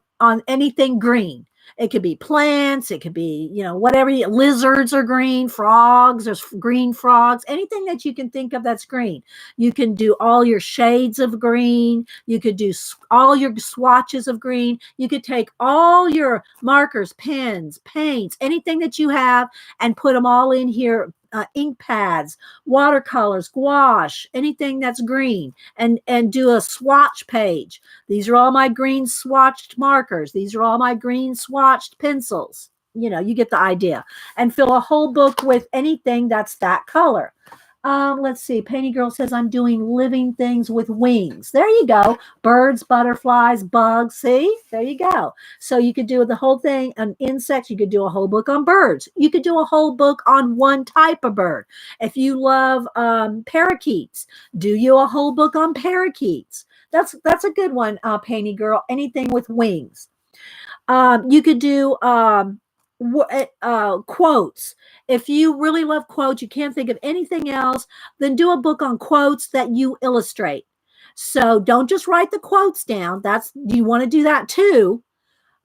anything green. It could be plants. It could be, whatever. Lizards are green. Frogs. There's green frogs. Anything that you can think of that's green. You can do all your shades of green. You could do all your swatches of green. You could take all your markers, pens, paints, anything that you have, and put them all in here. Ink pads, watercolors, gouache, anything that's green, and do a swatch page. These are all my green swatched markers. These are all my green swatched pencils. You get the idea. And fill a whole book with anything that's that color. Let's see. Painty Girl says, I'm doing living things with wings. There you go. Birds, butterflies, bugs. See? There you go. So you could do the whole thing on insects. You could do a whole book on birds. You could do a whole book on one type of bird. If you love parakeets, do you a whole book on parakeets. That's a good one, Painty Girl. Anything with wings. You could do quotes. If you really love quotes, you can't think of anything else, then do a book on quotes that you illustrate. So don't just write the quotes down. You want to do that too,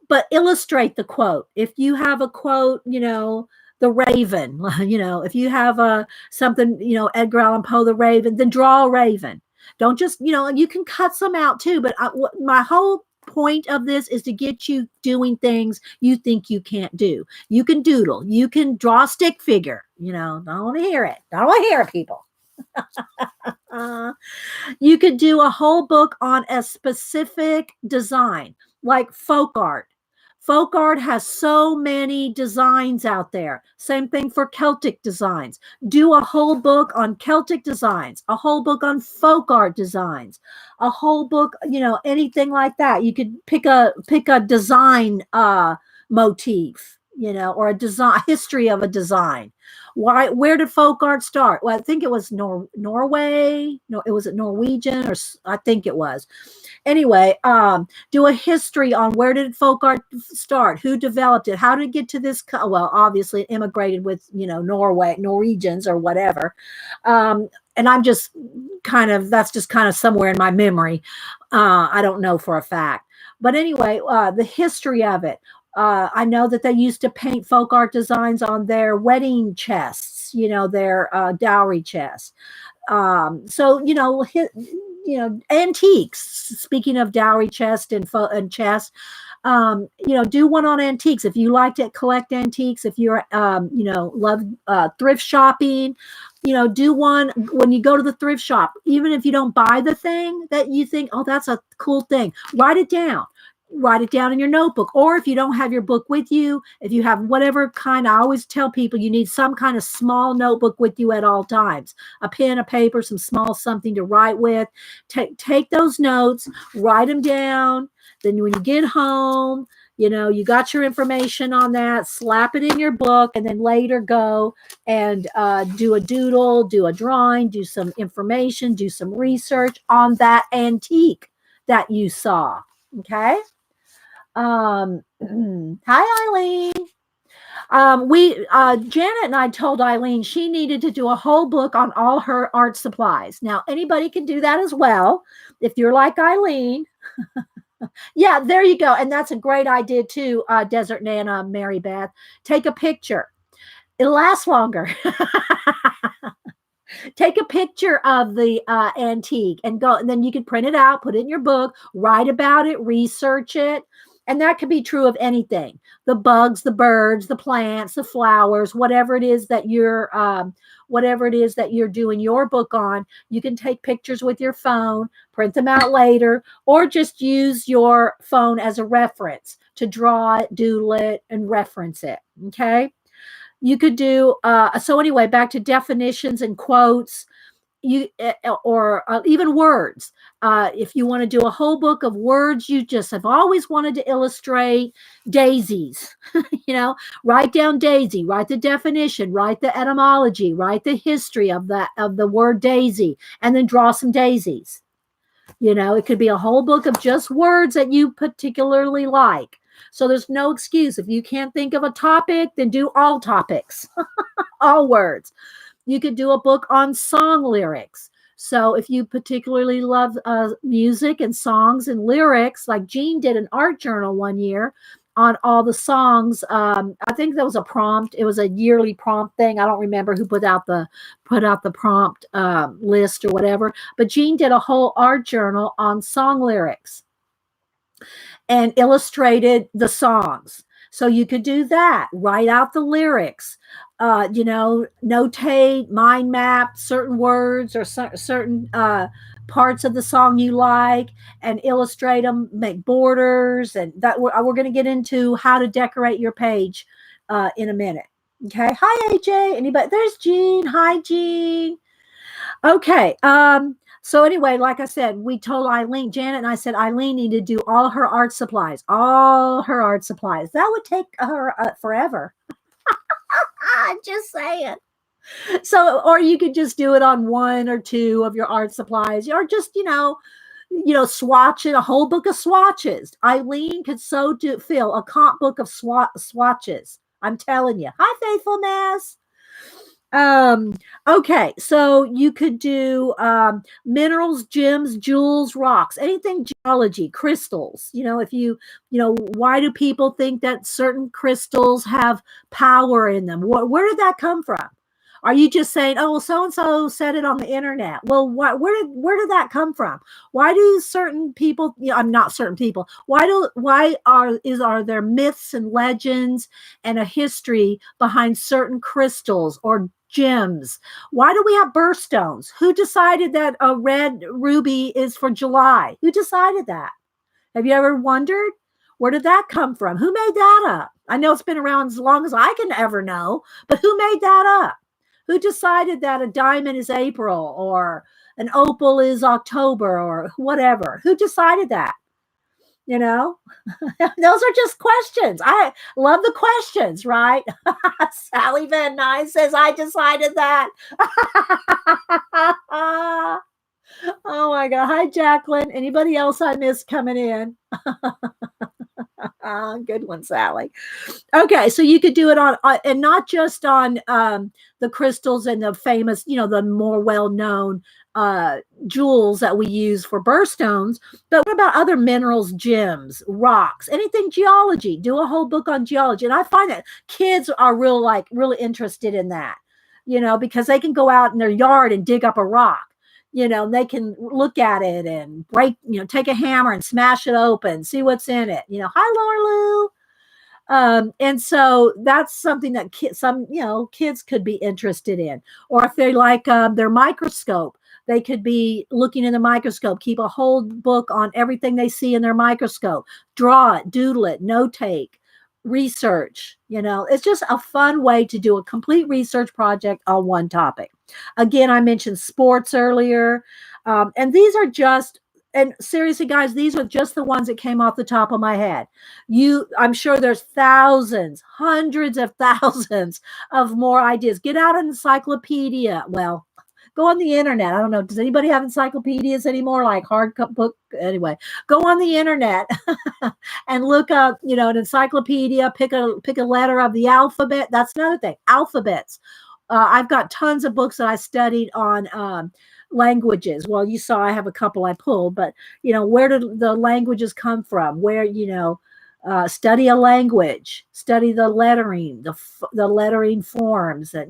but illustrate the quote. If you have a quote, the raven, if you have something, Edgar Allan Poe, the raven, then draw a raven. Don't just, you can cut some out too, but my whole point of this is to get you doing things you think you can't do. You can doodle. You can draw a stick figure. Don't want to hear it. Don't want to hear it, people. You could do a whole book on a specific design, like folk art. Folk art has so many designs out there. Same thing for Celtic designs. Do a whole book on Celtic designs, a whole book on folk art designs, a whole book, anything like that. You could pick a design motif, or a design history of a design. Where did folk art start? Well, I think it was Norway. No, it was Norwegian, or I think it was. Anyway, do a history on where did folk art start? Who developed it? How did it get to this? Well, obviously it immigrated with, Norwegians or whatever. And I'm just that's just kind of somewhere in my memory. I don't know for a fact. But anyway, the history of it. I know that they used to paint folk art designs on their wedding chests, their dowry chests. So, antiques. Speaking of dowry chest and chest, do one on antiques. If you like to collect antiques, if you're, love thrift shopping, do one when you go to the thrift shop. Even if you don't buy the thing that you think, oh, that's a cool thing, write it down. Write it down in your notebook. Or if you don't have your book with you, if you have whatever kind, I always tell people you need some kind of small notebook with you at all times, a pen, a paper, some small something to write with. Take those notes, write them down. Then when you get home, you got your information on that, slap it in your book, and then later go and do a doodle, do a drawing, do some information, do some research on that antique that you saw. Okay. Hi, Eileen. Janet and I told Eileen she needed to do a whole book on all her art supplies. Now, anybody can do that as well. If you're like Eileen. Yeah, there you go. And that's a great idea too, Desert Nana, Mary Beth. Take a picture. It'll last longer. Take a picture of the antique and go, and then you can print it out, put it in your book, write about it, research it. And that could be true of anything: the bugs, the birds, the plants, the flowers, whatever it is that you're doing your book on. You can take pictures with your phone, print them out later, or just use your phone as a reference to draw it, doodle it, and reference it. Okay. You could do, so anyway, back to definitions and quotes, or even words. If you want to do a whole book of words you just have always wanted to illustrate, daisies, write down daisy, write the definition, write the etymology, write the history of the word daisy, and then draw some daisies. It could be a whole book of just words that you particularly like. So there's no excuse. If you can't think of a topic, then do all topics, all words. You could do a book on song lyrics. So if you particularly love music and songs and lyrics, like Jean did an art journal one year on all the songs. I think that was a prompt. It was a yearly prompt thing. I don't remember who put out the prompt list or whatever. But Jean did a whole art journal on song lyrics and illustrated the songs. So you could do that, write out the lyrics, notate, mind map certain words or certain parts of the song you like and illustrate them, make borders. And that we're going to get into how to decorate your page in a minute. Okay. Hi, AJ. Anybody? There's Jean. Hi, Jean. Okay. So anyway, like I said, we told Eileen, Janet and I said, Eileen needed to do all her art supplies. That would take her forever. Just saying. So, or you could just do it on one or two of your art supplies, or just, swatch it, a whole book of swatches. Eileen could fill a comp book of swatches. I'm telling you. Hi, Faithfulness. Okay, so you could do minerals, gems, jewels, rocks, anything geology, crystals. Why do people think that certain crystals have power in them? Where did that come from? Are you just saying, oh, well, so-and-so said it on the internet? Well, where did that come from? Why do certain people, I'm not certain people, are there myths and legends and a history behind certain crystals or gems? Why do we have birthstones? Who decided that a red ruby is for July? Who decided that? Have you ever wondered? Where did that come from? Who made that up? I know it's been around as long as I can ever know, but who made that up? Who decided that a diamond is April or an opal is October or whatever? Who decided that? Those are just questions. I love the questions, right? Sally Van Nuys says, I decided that. Oh my God. Hi, Jacqueline. Anybody else I missed coming in? Good one, Sally. Okay, so you could do it on, and not just on the crystals and the famous, the more well-known jewels that we use for birthstones, but what about other minerals, gems, rocks, anything geology? Do a whole book on geology. And I find that kids are really interested in that, because they can go out in their yard and dig up a rock. And they can look at it and break, take a hammer and smash it open, see what's in it. Hi, Laura Lou. And so that's something that kids could be interested in. Or if they like their microscope, they could be looking in the microscope, keep a whole book on everything they see in their microscope, draw it, doodle it, note take, research. It's just a fun way to do a complete research project on one topic. Again, I mentioned sports earlier, and these are just, and seriously, guys, these are just the ones that came off the top of my head. I'm sure there's thousands, hundreds of thousands of more ideas. Get out an encyclopedia. Well, go on the internet. I don't know. Does anybody have encyclopedias anymore? Like hard book? Anyway, go on the internet and look up, an encyclopedia. Pick a letter of the alphabet. That's another thing. Alphabets. I've got tons of books that I studied on languages. Well, you saw I have a couple I pulled, but where do the languages come from? Where study a language, study the lettering, the lettering forms that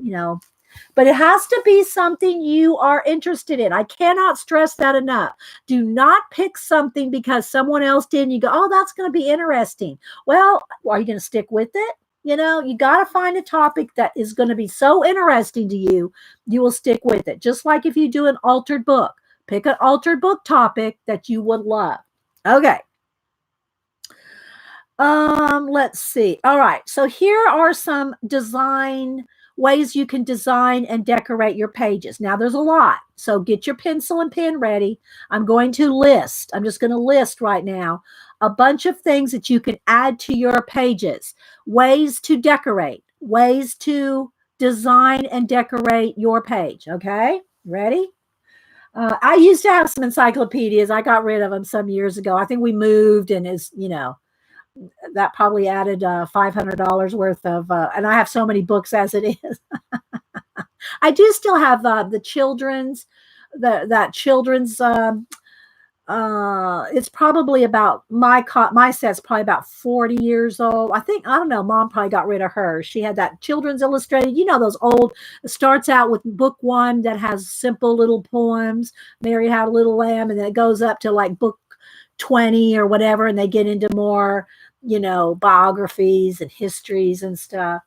But it has to be something you are interested in. I cannot stress that enough. Do not pick something because someone else did and you go, oh, that's going to be interesting. Well, are you going to stick with it? You got to find a topic that is going to be so interesting to you, you will stick with it. Just like if you do an altered book, pick an altered book topic that you would love. Okay. Let's see. All right. So here are some ways you can design and decorate your pages. Now there's a lot. So get your pencil and pen ready. I'm just going to list right now a bunch of things that you can add to your pages, ways to decorate, ways to design and decorate your page. Okay, ready? I used to have some encyclopedias. I got rid of them some years ago. I think we moved and that probably added $500 worth of, and I have so many books as it is. I do still have the children's, that children's, it's probably about my set's probably about 40 years old. I don't know, Mom probably got rid of hers. She had that children's illustrated, those old, it starts out with book 1 that has simple little poems, Mary Had a Little Lamb, and then it goes up to like book 20 or whatever, and they get into more, biographies and histories and stuff.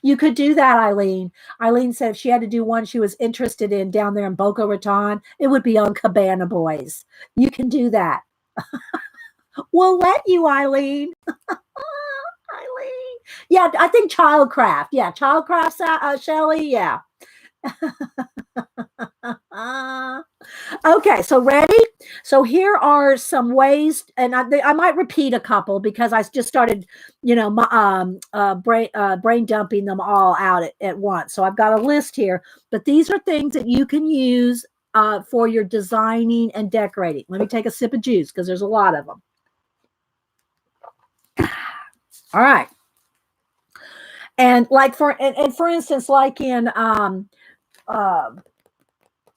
You could do that, Eileen. Eileen said if she had to do one she was interested in down there in Boca Raton, it would be on Cabana Boys. You can do that. We'll let you, Eileen. Eileen. Yeah, I think Childcraft. Yeah, Childcraft, Shelley. Yeah. Okay, so ready? So here are some ways, and I might repeat a couple because I just started, brain dumping them all out at once. So I've got a list here, but these are things that you can use for your designing and decorating. Let me take a sip of juice because there's a lot of them. All right. And like for instance, like in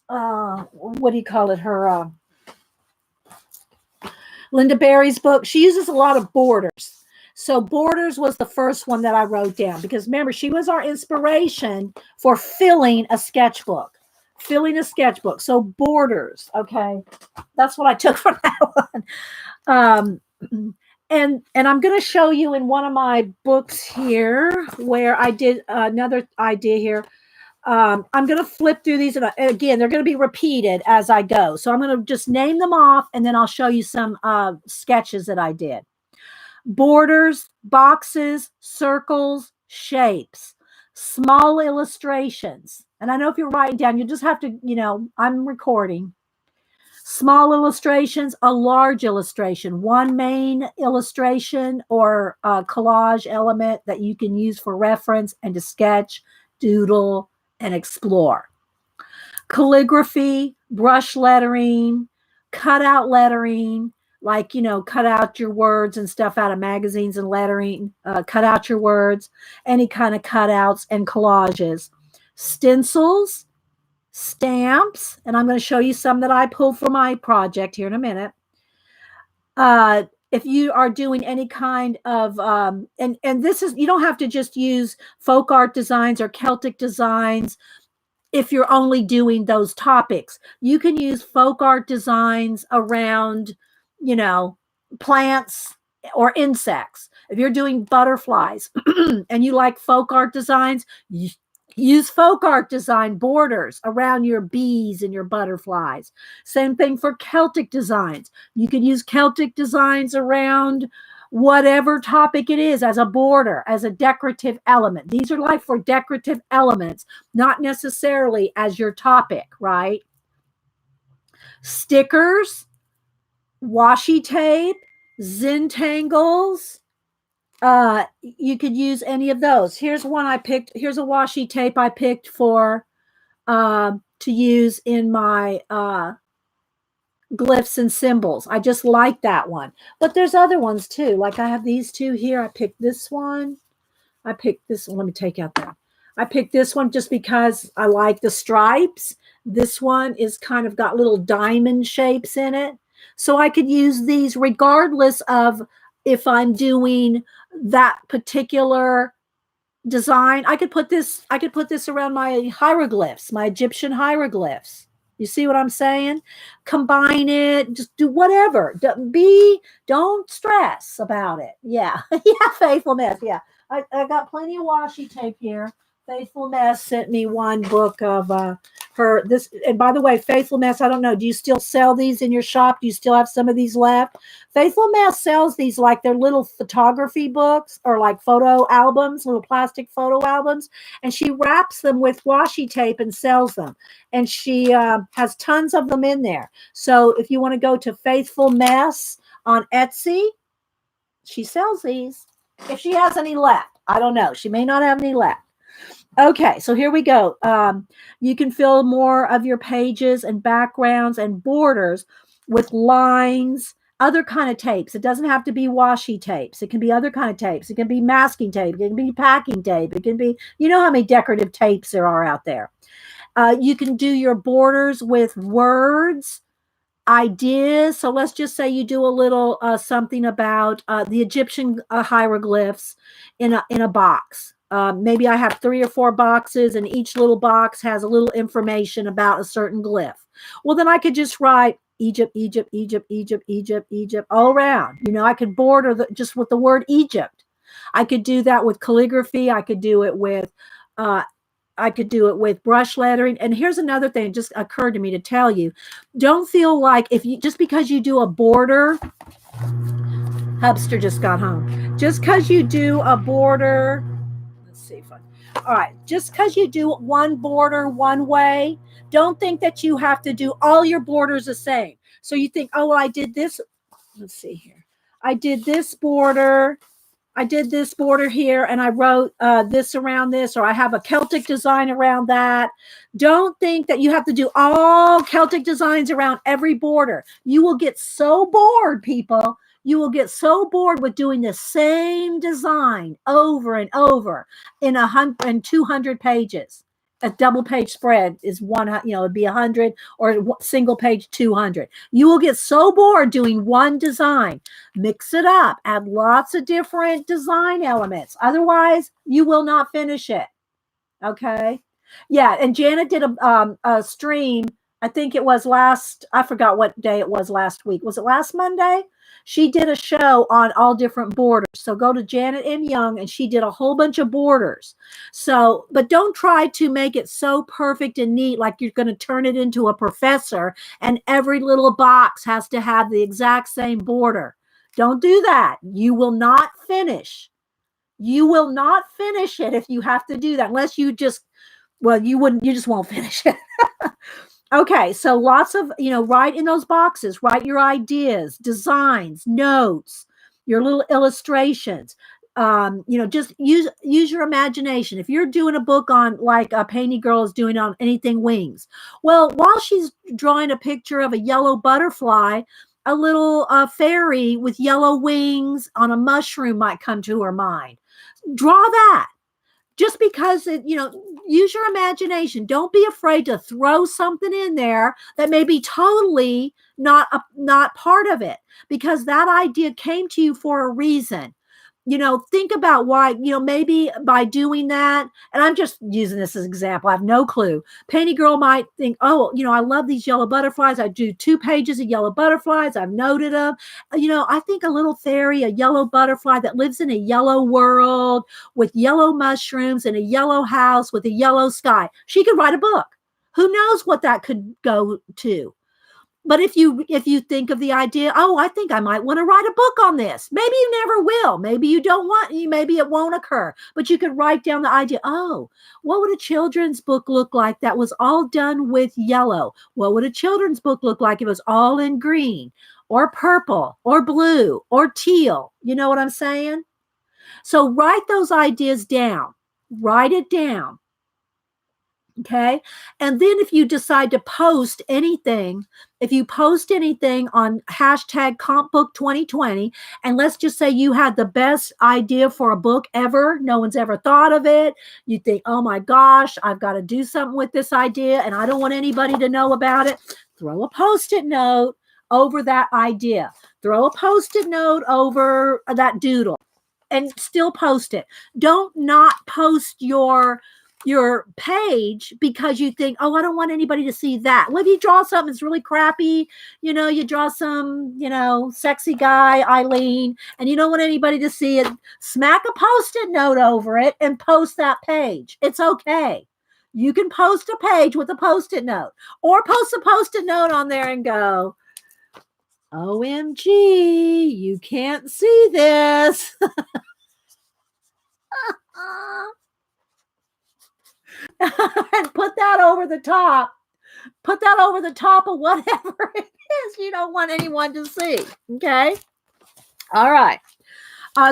what do you call it? Her Linda Berry's book. She uses a lot of borders. So borders was the first one that I wrote down because remember, she was our inspiration for filling a sketchbook. So borders. Okay, that's what I took from that one. And I'm going to show you in one of my books here where I did another idea here. I'm going to flip through these, and again, they're going to be repeated as I go. So I'm going to just name them off, and then I'll show you some sketches that I did. Borders, boxes, circles, shapes, small illustrations. And I know if you're writing down, you just have to, I'm recording. Small illustrations, a large illustration, one main illustration or collage element that you can use for reference and to sketch, doodle, and explore. Calligraphy, brush lettering, cutout lettering, like, cut out your words and stuff out of magazines and lettering, cut out your words, any kind of cutouts and collages, stencils, stamps, and I'm going to show you some that I pulled for my project here in a minute. If you are doing any kind of, and this is, you don't have to just use folk art designs or Celtic designs. If you're only doing those topics, you can use folk art designs around, plants or insects. If you're doing butterflies and you like folk art designs, use folk art design borders around your bees and your butterflies. Same thing for Celtic designs. You can use Celtic designs around whatever topic it is as a border, as a decorative element. These are like for decorative elements, not necessarily as your topic, right? Stickers, washi tape, Zentangles. You could use any of those. Here's one I picked. Here's a washi tape I picked for to use in my glyphs and symbols. I just like that one. But there's other ones too. Like I have these two here. I picked this one. I picked this one. Let me take out that. I picked this one just because I like the stripes. This one is kind of got little diamond shapes in it. So I could use these regardless of if I'm doing that particular design. I could put this around my hieroglyphs, my Egyptian hieroglyphs. You see what I'm saying? Combine it, just do whatever. Don't stress about it. Yeah. Yeah, Faithful Mess. Yeah. I got plenty of washi tape here. Faithful Mess sent me one book of her this. And by the way, Faithful Mess, I don't know, do you still sell these in your shop? Do you still have some of these left? Faithful Mess sells these like they're little photography books or like photo albums, little plastic photo albums. And she wraps them with washi tape and sells them. And she has tons of them in there. So if you want to go to Faithful Mess on Etsy, she sells these. If she has any left, I don't know. She may not have any left. Okay, so here we go. You can fill more of your pages and backgrounds and borders with lines, other kind of tapes. It doesn't have to be washi tapes. It can be other kind of tapes. It can be masking tape. It can be packing tape. It can be, you know how many decorative tapes there are out there. You can do your borders with words, ideas. So let's just say you do a little something about the Egyptian hieroglyphs in a box. Maybe I have 3 or 4 boxes and each little box has a little information about a certain glyph. Well, then I could just write Egypt, Egypt, Egypt, Egypt, Egypt, Egypt all around. I could border just with the word Egypt. I could do that with calligraphy. I could do it with brush lettering. And here's another thing that just occurred to me to tell you. Don't feel like just because you do a border, Hubster just got home. Just because you do a border, all right, just because you do one border one way, don't think that you have to do all your borders the same. So you think, oh, well, I did this. Let's see here. I did this border here, and I wrote this around this, or I have a Celtic design around that. Don't think that you have to do all Celtic designs around every border. You will get so bored, people. You will get so bored with doing the same design over and over in 100 and 200 pages. A double page spread is it'd be 100, or a single page 200. You will get so bored doing one design. Mix it up. Add lots of different design elements. Otherwise, you will not finish it. Okay? Yeah, and Janet did a stream. I think it was I forgot what day it was last week. Was it last Monday? She did a show on all different borders. So go to Janet M. Young, and she did a whole bunch of borders. So, but don't try to make it so perfect and neat like you're going to turn it into a professor and every little box has to have the exact same border. Don't do that. You will not finish. You will not finish it if you have to do that, unless you just won't finish it. Okay, so lots of, write in those boxes, write your ideas, designs, notes, your little illustrations. Just use your imagination. If you're doing a book on, like a Painty Girl is doing on anything wings, well, while she's drawing a picture of a yellow butterfly, fairy with yellow wings on a mushroom might come to her mind. Draw that. Just because use your imagination. Don't be afraid to throw something in there that may be totally not part of it, because that idea came to you for a reason. Think about why, maybe by doing that, and I'm just using this as an example, I have no clue. Painty Girl might think, oh, I love these yellow butterflies. I do 2 pages of yellow butterflies. I've noted them. I think a little fairy, a yellow butterfly that lives in a yellow world with yellow mushrooms in a yellow house with a yellow sky. She could write a book. Who knows what that could go to? But if you think of the idea, oh, I think I might want to write a book on this. Maybe you never will. Maybe you don't want, maybe it won't occur. But you could write down the idea, oh, what would a children's book look like that was all done with yellow? What would a children's book look like if it was all in green or purple or blue or teal? You know what I'm saying? So write those ideas down. Write it down. Okay. And then if you decide to post anything, if you post anything on hashtag CompBook2020, and let's just say you had the best idea for a book ever, no one's ever thought of it. You think, oh my gosh, I've got to do something with this idea and I don't want anybody to know about it. Throw a Post-it note over that idea. Throw a Post-it note over that doodle and still post it. Don't not post your page because you think, oh, I don't want anybody to see that. Well, if you draw something that's really crappy, you draw some, sexy guy, Eileen, and you don't want anybody to see it, smack a Post-it note over it and post that page. It's okay. You can post a page with a Post-it note, or post a Post-it note on there and go, OMG, you can't see this. And put that over the top of whatever it is you don't want anyone to see. Okay. All right.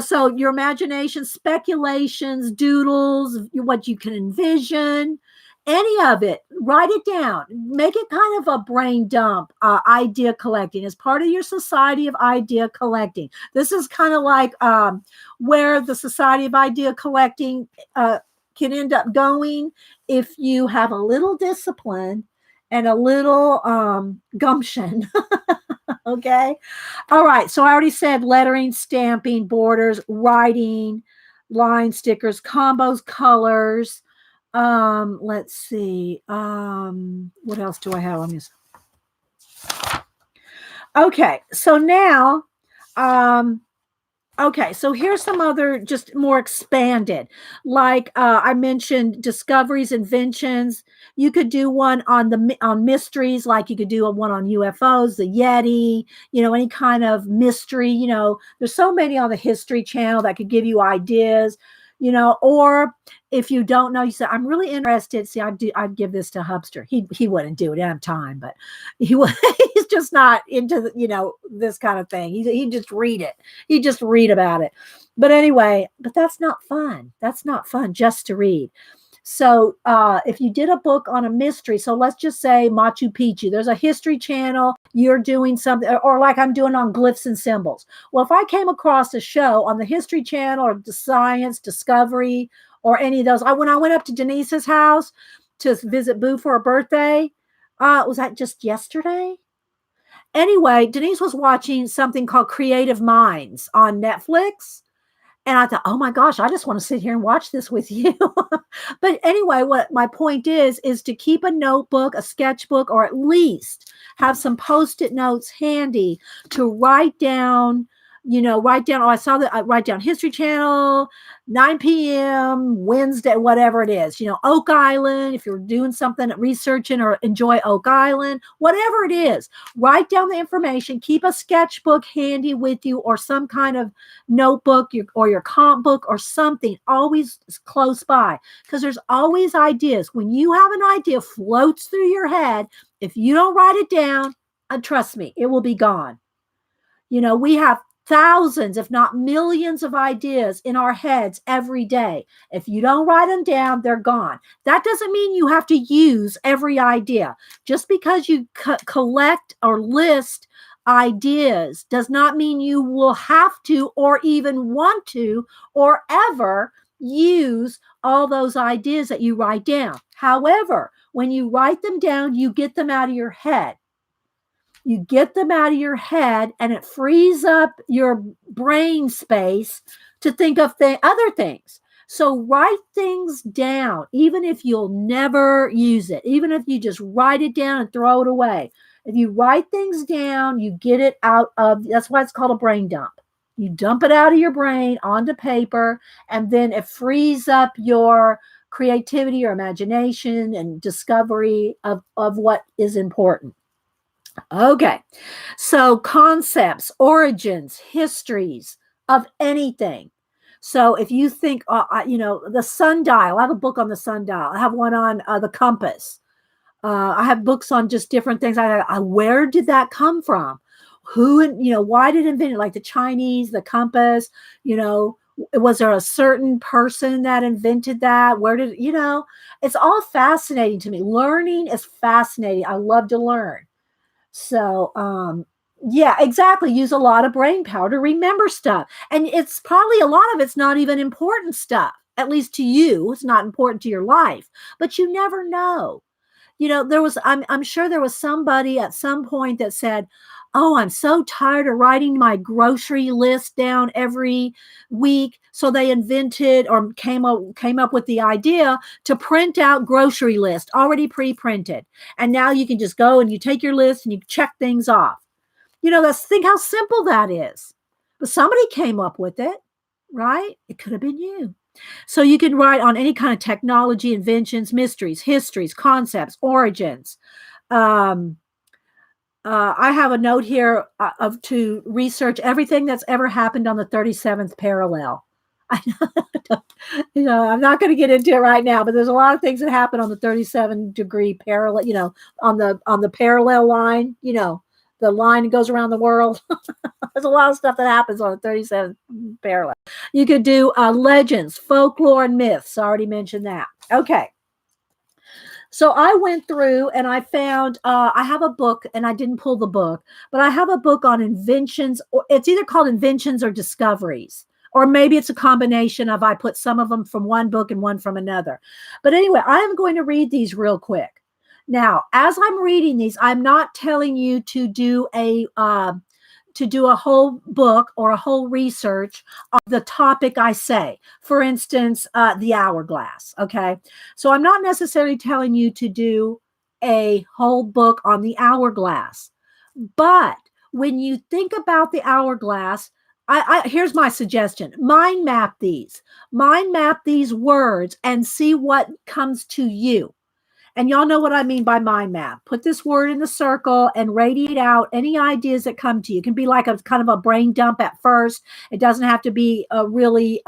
So your imagination, speculations, doodles, what you can envision, any of it, write it down. Make it kind of a brain dump, idea collecting as part of your society of idea collecting. This is kind of like where the society of idea collecting can end up going if you have a little discipline and a little gumption. Okay. All right. So I already said lettering, stamping, borders, writing, line stickers, combos, colors. Let's see. What else do I have on this? Okay. So now, okay, so here's some other just more expanded. Like I mentioned, discoveries, inventions. You could do one on mysteries, like you could do one on UFOs, the Yeti, any kind of mystery. There's so many on the History Channel that could give you ideas. Or if you don't know, you say, I'm really interested. See, I'd give this to Hubster. He wouldn't do it. He didn't have time, but he's just not into this kind of thing. He just read it. He just read about it. But anyway, but that's not fun. That's not fun just to read. So if you did a book on a mystery, so let's just say Machu Picchu, there's a History Channel, you're doing something, or like I'm doing on glyphs and symbols. Well, if I came across a show on the History Channel or the Science, Discovery, or any of those, when I went up to Denise's house to visit Boo for her birthday, was that just yesterday? Anyway, Denise was watching something called Creative Minds on Netflix. And I thought, oh my gosh, I just want to sit here and watch this with you. But anyway, what my point is to keep a notebook, a sketchbook, or at least have some Post-it notes handy to write down, write down History Channel, 9 p.m., Wednesday, whatever it is, Oak Island, if you're doing something, researching or enjoy Oak Island, whatever it is, write down the information, keep a sketchbook handy with you or some kind of notebook or your comp book or something always close by, because there's always ideas. When you have an idea floats through your head, if you don't write it down, trust me, it will be gone. We have thousands, if not millions of ideas in our heads every day. If you don't write them down, they're gone. That doesn't mean you have to use every idea. Just because you collect or list ideas does not mean you will have to or even want to or ever use all those ideas that you write down. However, when you write them down, you get them out of your head. You get them out of your head, and it frees up your brain space to think of other things. So write things down, even if you'll never use it, even if you just write it down and throw it away. If you write things down, you get it out of, that's why it's called a brain dump. You dump it out of your brain onto paper, and then it frees up your creativity or imagination and discovery of what is important. Okay, so concepts, origins, histories of anything. So if you think, the sundial, I have a book on the sundial. I have one on the compass. I have books on just different things. Where did that come from? Why did it invent it? Like the Chinese, the compass, was there a certain person that invented that? Where did, it's all fascinating to me. Learning is fascinating. I love to learn. So, yeah, exactly. Use a lot of brain power to remember stuff. And it's probably a lot of it's not even important stuff, at least to you. It's not important to your life, but you never know. I'm sure there was somebody at some point that said, oh, I'm so tired of writing my grocery list down every week. So they invented or came up with the idea to print out grocery list already pre-printed. And now you can just go and you take your list and you check things off. Think how simple that is. But somebody came up with it, right? It could have been you. So you can write on any kind of technology, inventions, mysteries, histories, concepts, origins. I have a note here to research everything that's ever happened on the 37th parallel. I'm not going to get into it right now, but there's a lot of things that happen on the 37-degree parallel, on the parallel line, the line that goes around the world. There's a lot of stuff that happens on the 37th parallel. You could do legends, folklore, and myths. I already mentioned that. Okay. So I went through and I found, I have a book, and I didn't pull the book, but I have a book on inventions. It's either called Inventions or Discoveries, or maybe it's a combination of, I put some of them from one book and one from another. But anyway, I am going to read these real quick. Now, as I'm reading these, I'm not telling you to do a whole book or a whole research on the topic I say. For instance, the hourglass. Okay. So I'm not necessarily telling you to do a whole book on the hourglass. But when you think about the hourglass, here's my suggestion. Mind map these words and see what comes to you. And y'all know what I mean by mind map. Put this word in the circle and radiate out any ideas that come to you. It can be like a kind of a brain dump at first. It doesn't have to be really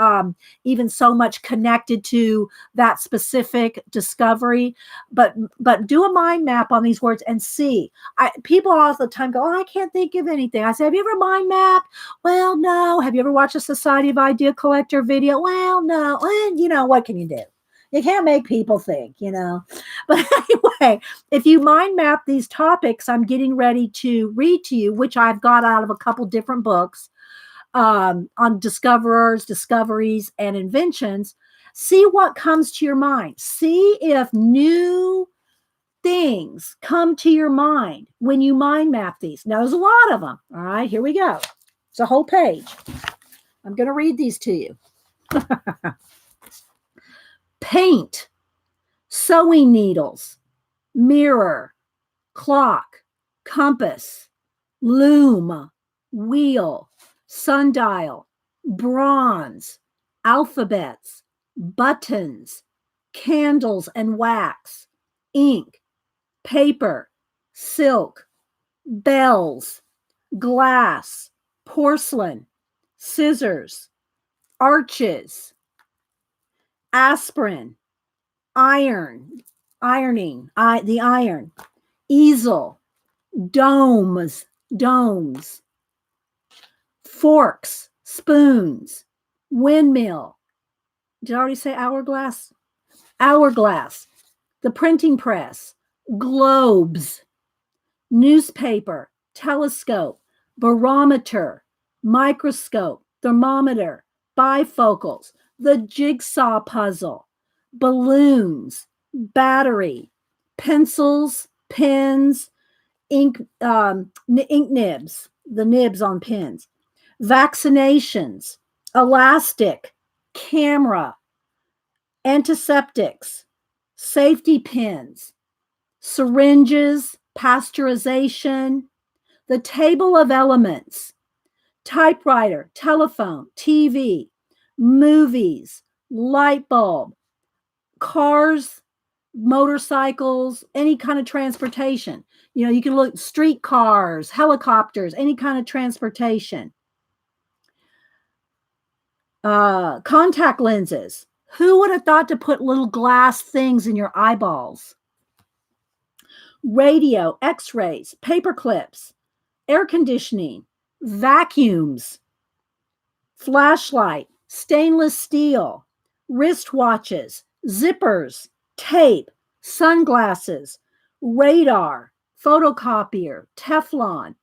even so much connected to that specific discovery. But do a mind map on these words and see. People all the time go, oh, I can't think of anything. I say, have you ever mind mapped? Well, no. Have you ever watched a Society of Idea Collector video? Well, no. Well, what can you do? You can't make people think, But anyway, if you mind map these topics I'm getting ready to read to you, which I've got out of a couple different books on discoverers, discoveries, and inventions, see what comes to your mind. See if new things come to your mind when you mind map these. Now, there's a lot of them. All right, here we go. It's a whole page. I'm going to read these to you. Paint, sewing needles, mirror, clock, compass, loom, wheel, sundial, bronze, alphabets, buttons, candles and wax, ink, paper, silk, bells, glass, porcelain, scissors, arches, aspirin, ironing, the iron, easel, domes, forks, spoons, windmill. Did I already say hourglass? Hourglass, the printing press, globes, newspaper, telescope, barometer, microscope, thermometer, bifocals, the jigsaw puzzle, balloons, battery, pencils, pens, ink nibs, the nibs on pens, vaccinations, elastic, camera, antiseptics, safety pins, syringes, pasteurization, the table of elements, typewriter, telephone, TV, movies, light bulb, cars, motorcycles, any kind of transportation. You know, you can look streetcars, helicopters, any kind of transportation. Contact lenses. Who would have thought to put little glass things in your eyeballs? Radio, x-rays, paper clips, air conditioning, vacuums, flashlight, stainless steel, wristwatches, zippers, tape, sunglasses, radar, photocopier, Teflon,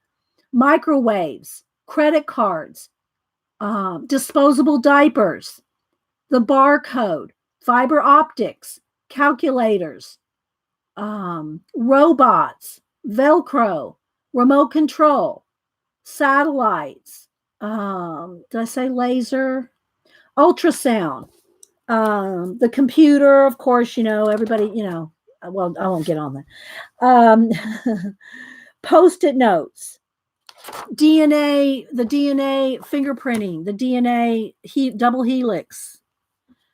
microwaves, credit cards, disposable diapers, the barcode, fiber optics, calculators, robots, Velcro, remote control, satellites, did I say laser? Ultrasound, the computer, of course, you know, everybody, you know, well, I won't get on that. Post-it notes, DNA, the DNA fingerprinting, the DNA double helix.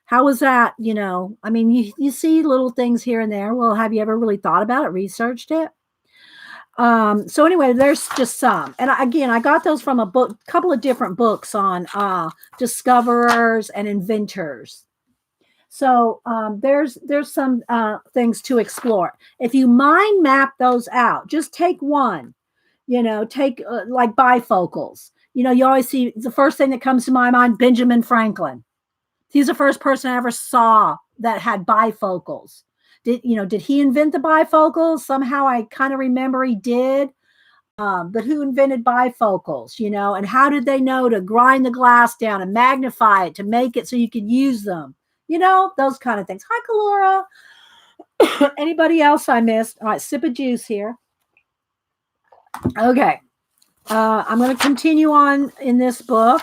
How is that? You know, I mean, you see little things here and there. Well, have you ever really thought about it, researched it? So anyway, there's just some. And again, I got those from a couple of different books on discoverers and inventors. So there's some things to explore. If you mind map those out, just take one, you know, take like bifocals. You know, you always see the first thing that comes to my mind, Benjamin Franklin. He's the first person I ever saw that had bifocals. Did he invent the bifocals? Somehow I kind of remember he did. But who invented bifocals, you know, and how did they know to grind the glass down and magnify it to make it so you could use them? You know, those kind of things. Hi, Kalora. Anybody else I missed? All right, sip of juice here. Okay. I'm going to continue on in this book.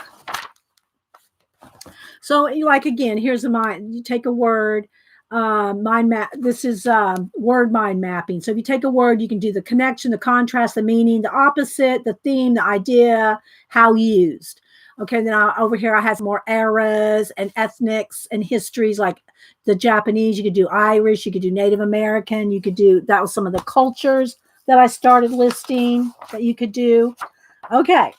So, like, again, here's a mind. You take a word, mind map. This is word mind mapping. So if you take a word, you can do the connection, the contrast, the meaning, the opposite, the theme, the idea, how used. Okay, then over here I have more eras and ethnics and histories, like the Japanese. You could do Irish, you could do Native American, you could do, that was some of the cultures that I started listing that you could do. Okay.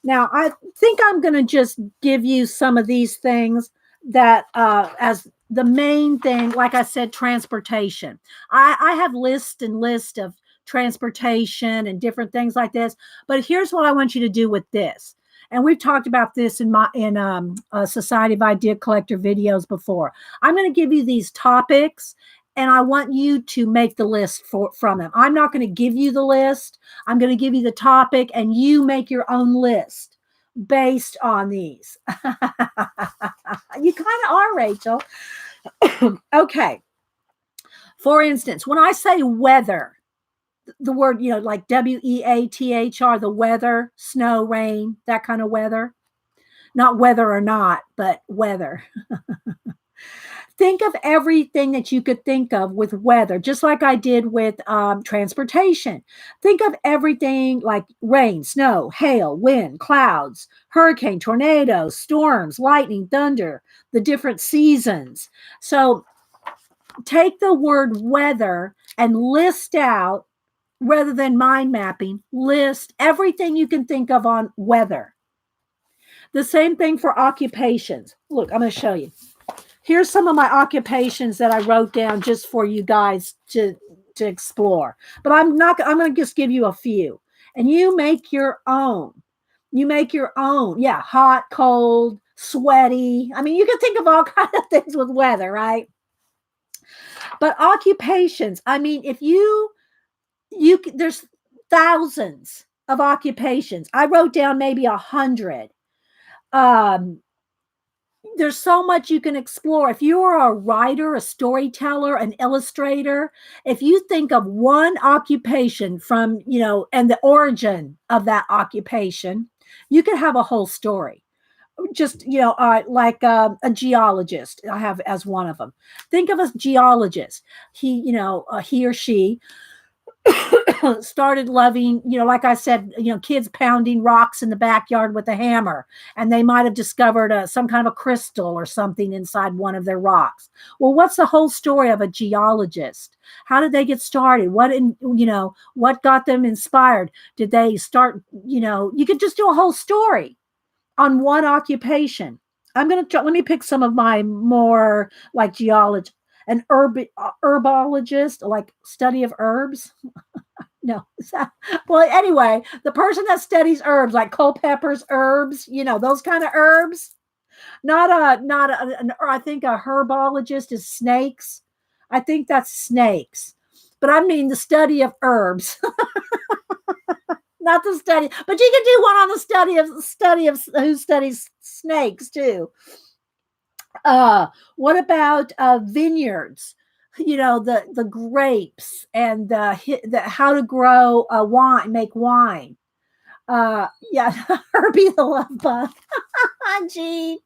Now, I think I'm going to just give you some of these things that as the main thing, like I said, transportation. I have lists and lists of transportation and different things like this, but here's what I want you to do with this. And we've talked about this in Society of Idea Collector videos before. I'm going to give you these topics, and I want you to make the list from them. I'm not going to give you the list. I'm going to give you the topic, and you make your own list based on these. You kind of are, Rachel. Okay. For instance, when I say weather, the word, you know, like WEATHR, the weather, snow, rain, that kind of weather. Not whether or not, but weather. Think of everything that you could think of with weather, just like I did with transportation. Think of everything like rain, snow, hail, wind, clouds, hurricane, tornadoes, storms, lightning, thunder, the different seasons. So take the word weather and list out, rather than mind mapping, list everything you can think of on weather. The same thing for occupations. Look, I'm going to show you. Here's some of my occupations that I wrote down just for you guys to explore. But I'm going to just give you a few. And you make your own. You make your own. Yeah, hot, cold, sweaty. I mean, you can think of all kinds of things with weather, right? But occupations, I mean, if there's thousands of occupations. I wrote down maybe 100. There's so much you can explore. If you are a writer, a storyteller, an illustrator, if you think of one occupation from, and the origin of that occupation, you could have a whole story. Just, like a geologist, I have as one of them. Think of a geologist. He or she started loving, like I said, kids pounding rocks in the backyard with a hammer, and they might have discovered some kind of a crystal or something inside one of their rocks. Well, what's the whole story of a geologist? How did they get started? What got them inspired? Did they start, you could just do a whole story on one occupation. Let me pick some of my more like geology, an herbologist, like study of herbs. No. Well, anyway, the person that studies herbs, like Culpeper's herbs, those kind of herbs. I think a herbologist is snakes. I think that's snakes. But I mean the study of herbs. Not the study, but you can do one on the study of who studies snakes too. What about vineyards? The grapes and the how to grow wine, make wine. Yeah, Herbie the Love Bug. Gee.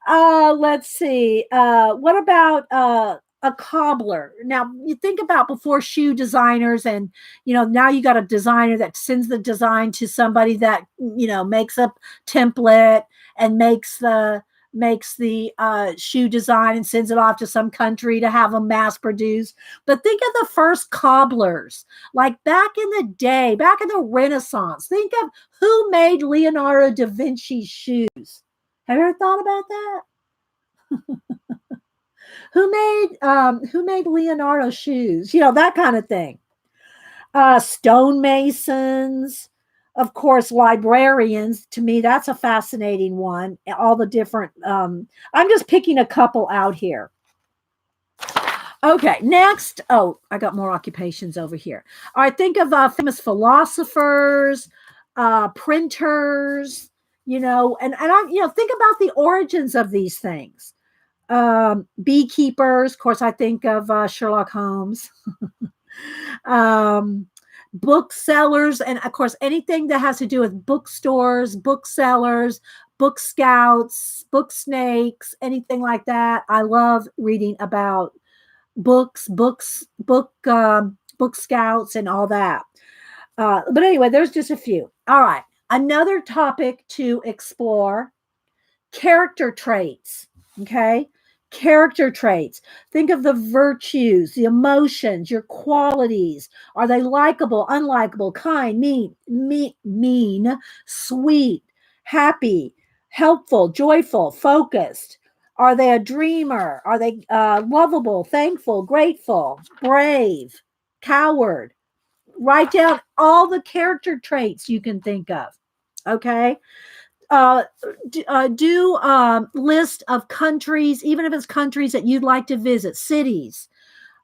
Let's see. What about a cobbler? Now you think about before shoe designers, and now you got a designer that sends the design to somebody that makes a template and makes the shoe design and sends it off to some country to have them mass produced. But think of the first cobblers, like back in the day, back in the Renaissance. Think of who made Leonardo da Vinci's shoes. Have you ever thought about that? Who made Leonardo shoes? That kind of thing. Stonemasons, of course, librarians. To me, that's a fascinating one. All the different. I'm just picking a couple out here. Okay, next. Oh, I got more occupations over here. All right, think of famous philosophers, printers. And I think about the origins of these things. Beekeepers, of course, I think of Sherlock Holmes. Booksellers, and of course, anything that has to do with bookstores, booksellers, book scouts, book snakes, anything like that. I love reading about book scouts, and all that. But anyway, there's just a few. All right, another topic to explore: character traits. Okay. Character traits. Think of the virtues, the emotions, your qualities. Are they likable, unlikable, kind, mean, sweet, happy, helpful, joyful, focused? Are they a dreamer? Are they lovable, thankful, grateful, brave, coward? Write down all the character traits you can think of. Okay. Do list of countries, even if it's countries that you'd like to visit, cities,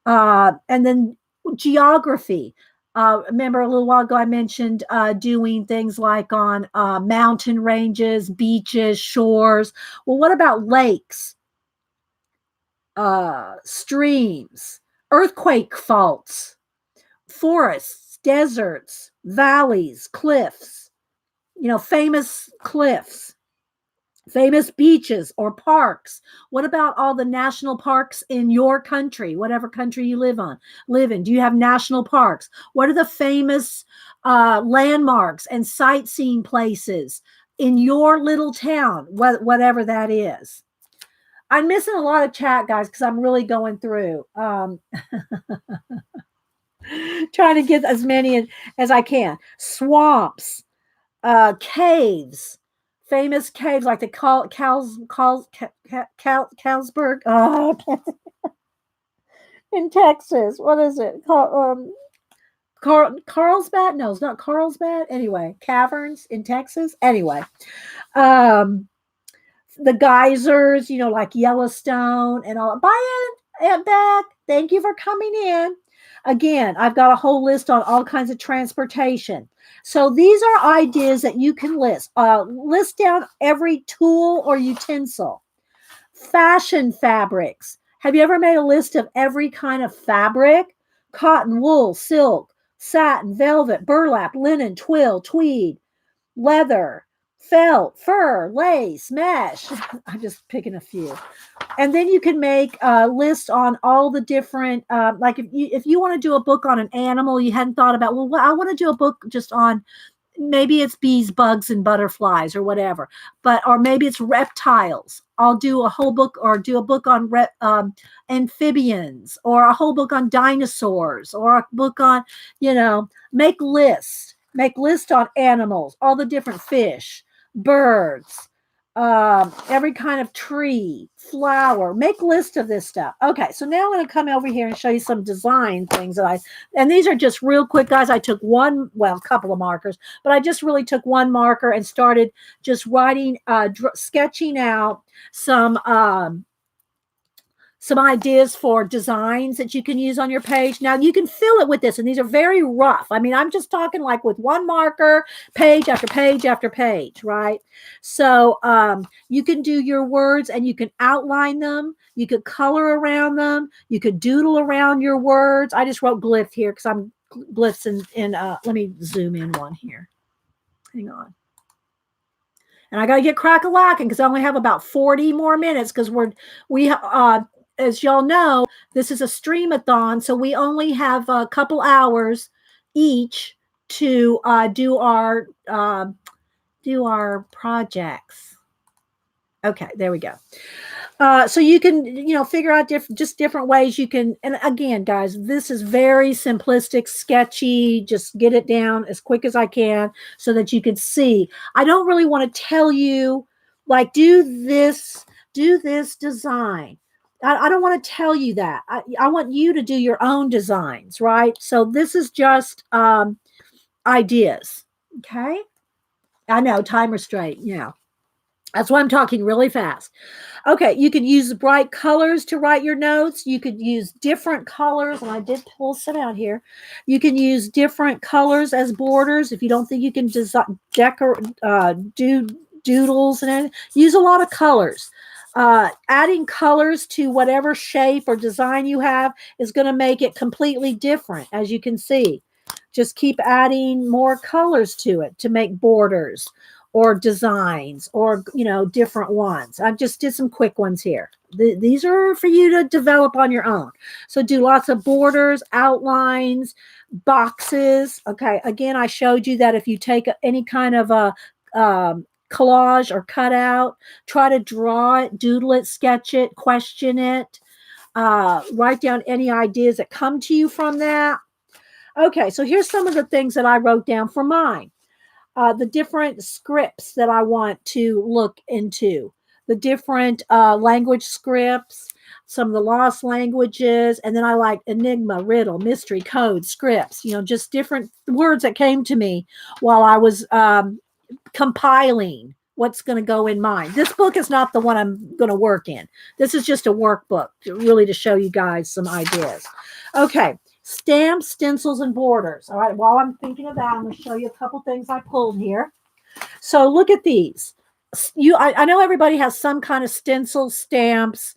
and then geography. Remember a little while ago I mentioned doing things like on mountain ranges, beaches, shores. Well, what about lakes, streams, earthquake faults, forests, deserts, valleys, cliffs? Famous cliffs, famous beaches or parks. What about all the national parks in your country, whatever country you live in? Do you have national parks? What are the famous landmarks and sightseeing places in your little town, whatever that is? I'm missing a lot of chat, guys, because I'm really going through. Trying to get as many as I can. Swamps. Caves, famous caves like the Carlsberg in Texas. What is it? Carlsbad? No, it's not Carlsbad. Anyway, caverns in Texas. Anyway, the geysers, like Yellowstone and all. Bye, Aunt Beth. Thank you for coming in. Again, I've got a whole list on all kinds of transportation. So these are ideas that you can list. List down every tool or utensil. Fashion fabrics. Have you ever made a list of every kind of fabric? Cotton, wool, silk, satin, velvet, burlap, linen, twill, tweed, leather, felt, fur, lace, mesh. I'm just picking a few. And then you can make a list on all the different, like if you want to do a book on an animal you hadn't thought about, well, I want to do a book just on, maybe it's bees, bugs, and butterflies or whatever, or maybe it's reptiles. I'll do a whole book, or do a book on amphibians, or a whole book on dinosaurs, or a book on, make lists on animals, all the different fish, birds, every kind of tree, flower. Make list of this stuff. Okay, so now I'm going to come over here and show you some design things and these are just real quick, guys. I took a couple of markers, but I just really took one marker and started just writing, sketching out some ideas for designs that you can use on your page. Now you can fill it with this, and these are very rough. I mean, I'm just talking like with one marker, page after page after page, right? So you can do your words and you can outline them. You could color around them. You could doodle around your words. I just wrote glyph here because I'm glyphs in let me zoom in one here. Hang on. And I got to get crack-a-lacking because I only have about 40 more minutes because as y'all know, this is a Stream-A-Thon, so we only have a couple hours each to do our projects. Okay, there we go. So you can, figure out different ways you can. And again, guys, this is very simplistic, sketchy. Just get it down as quick as I can so that you can see. I don't really want to tell you, like, do this design. I don't want to tell you that. I want you to do your own designs, right? So this is just ideas. Okay. I know, time restraint. Yeah. That's why I'm talking really fast. Okay, you could use bright colors to write your notes. You could use different colors, and I did pull some out here. You can use different colors as borders if you don't think you can do doodles and anything. Use a lot of colors. Adding colors to whatever shape or design you have is going to make it completely different, as you can see. Just keep adding more colors to it to make borders or designs or, different ones. I just did some quick ones here. These are for you to develop on your own. So do lots of borders, outlines, boxes. Okay, again, I showed you that if you take any kind of a collage or cutout, try to draw it, doodle it, sketch it, question it, write down any ideas that come to you from that. Okay, so here's some of the things that I wrote down for mine. The different scripts that I want to look into, the different language scripts, some of the lost languages, and then I like enigma, riddle, mystery, code, scripts, just different words that came to me while I was compiling what's going to go in mine. This book is not the one I'm going to work in. This is just a workbook to show you guys some ideas. Okay. Stamps, stencils, and borders. All right, while I'm thinking of that, I'm going to show you a couple things I pulled here. So look at these. I know everybody has some kind of stencil, stamps,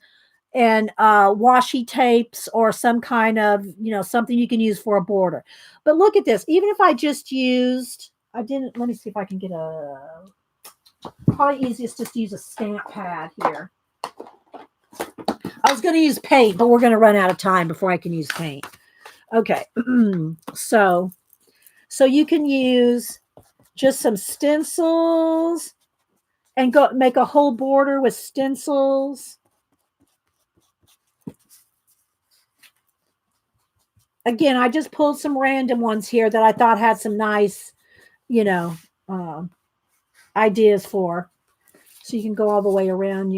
and washi tapes, or some kind of, something you can use for a border. But look at this. Even if I just used, let me see if I can get probably easiest just to use a stamp pad here. I was going to use paint, but we're going to run out of time before I can use paint. Okay, so you can use just some stencils and go make a whole border with stencils. Again, I just pulled some random ones here that I thought had some nice, ideas for. So you can go all the way around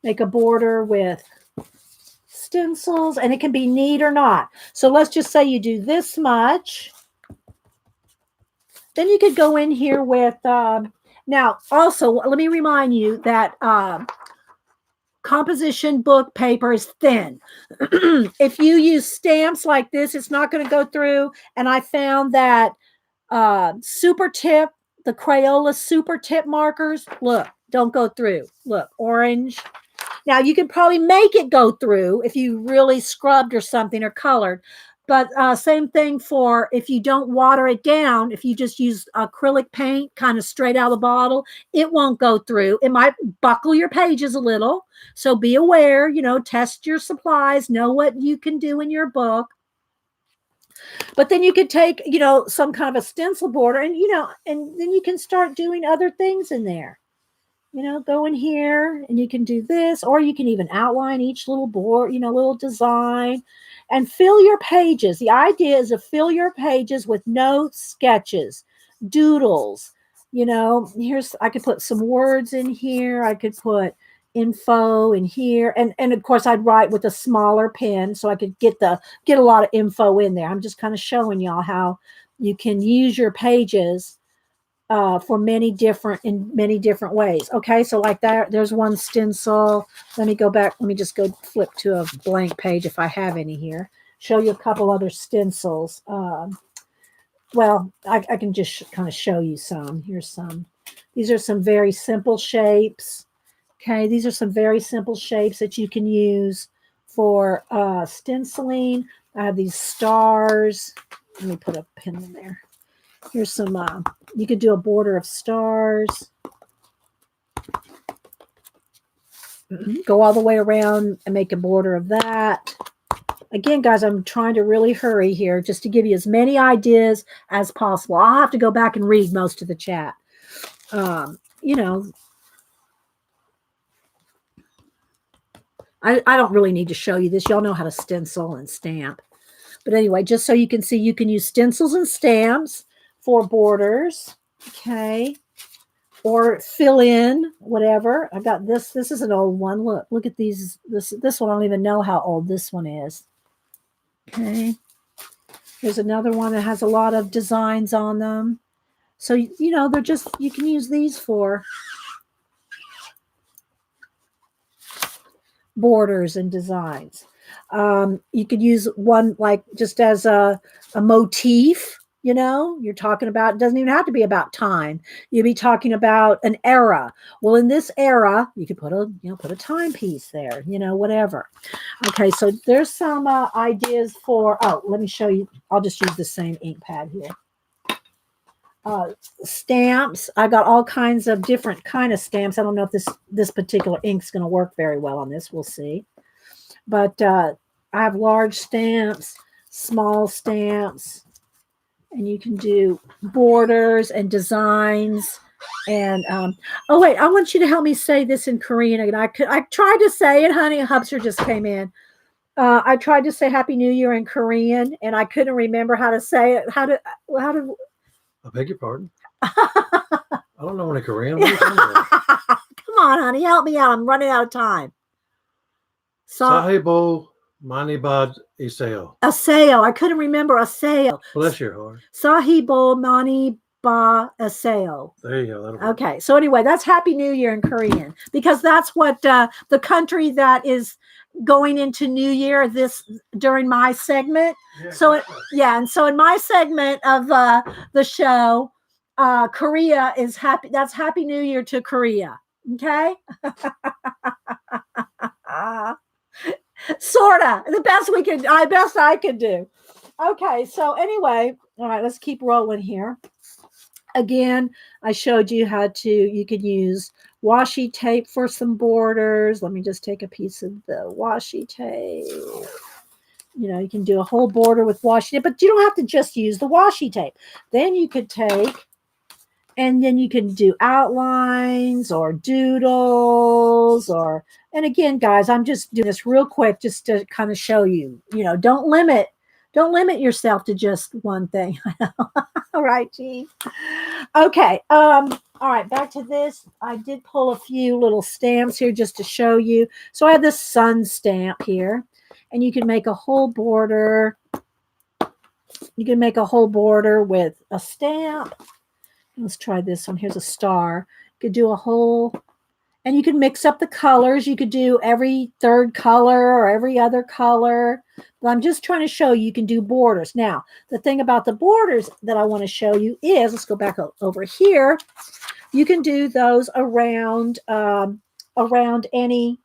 make a border with stencils, and it can be neat or not. So let's just say you do this much. Then you could go in here with, now also, let me remind you that composition book paper is thin. If you use stamps like this, it's not going to go through. And I found that super tip, the Crayola super tip markers, look, don't go through. Look, orange. Now, you can probably make it go through if you really scrubbed or something or colored. But same thing for if you don't water it down, if you just use acrylic paint kind of straight out of the bottle, it won't go through. It might buckle your pages a little. So be aware, you know, test your supplies, know what you can do in your book. But then you could take, you know, some kind of a stencil border and, you know, and then you can start doing other things in there. You know, go in here and you can do this, or you can even outline each little board, you know, little design and fill your pages. The idea is to fill your pages with notes, sketches, doodles. You know, I could put some words in here. I could put info in here. And of course I'd write with a smaller pen so I could get a lot of info in there. I'm just kind of showing y'all how you can use your pages for many different ways. Okay, so like that, there's one stencil. Let me go back. Let me just go flip to a blank page if I have any here. Show you a couple other stencils. Well, I can just kind of show you some. Here's some. These are some very simple shapes. Okay, these are some very simple shapes that you can use for stenciling. I have these stars. Let me put a pin in there. Here's some, you could do a border of stars. Go all the way around and make a border of that. Again, guys, I'm trying to really hurry here just to give you as many ideas as possible. I'll have to go back and read most of the chat. You know, I don't really need to show you this. Y'all know how to stencil and stamp. But anyway, just so you can see, you can use stencils and stamps for borders, okay, or fill in whatever. I got this. This is an old one. Look at these. This one, I don't even know how old this one is. Okay, there's another one that has a lot of designs on them. So you know, they're just, you can use these for borders and designs. You could use one like just as a motif. You know, you're talking about, it doesn't even have to be about time. You'd be talking about an era. Well, in this era, you could put a timepiece there, you know, whatever. Okay, so there's some ideas for, let me show you. I'll just use the same ink pad here. Stamps. I got all kinds of different kind of stamps. I don't know if this particular ink's going to work very well on this. We'll see. But I have large stamps, small stamps. And you can do borders and designs. And oh wait, I want you to help me say this in Korean again. I tried to say it, honey. Hubster just came in. I tried to say Happy New Year in Korean, and I couldn't remember how to say it. How to? I beg your pardon. I don't know any Korean. What are you talking about? Come on, honey, help me out. I'm running out of time. Sahibo Manibad Iseo. Aseo. I couldn't remember Aseo. Bless your heart. Sahibo Mani Ba Aseo. There you go. Okay. So anyway, that's Happy New Year in Korean, because that's what the country that is going into New Year during my segment. Yeah, so and so in my segment of the show, Korea is happy. That's Happy New Year to Korea. Okay. Sorta the best I could do. Okay, so anyway, all right, let's keep rolling here. Again, I showed you you could use washi tape for some borders. Let me just take a piece of the washi tape. You know, you can do a whole border with washi tape, but you don't have to just use the washi tape. Then you could take, and then you can do outlines or doodles and again, guys, I'm just doing this real quick just to kind of show you, you know, don't limit yourself to just one thing. All right, Jean. Okay. All right, back to this. I did pull a few little stamps here just to show you. So I have this sun stamp here, and you can make a whole border. You can make a whole border with a stamp. Let's try this one. Here's a star. You could do a whole, And you can mix up the colors. You could do every third color or every other color. But I'm just trying to show you can do borders. Now, the thing about the borders that I want to show you is, let's go back over here. You can do those around any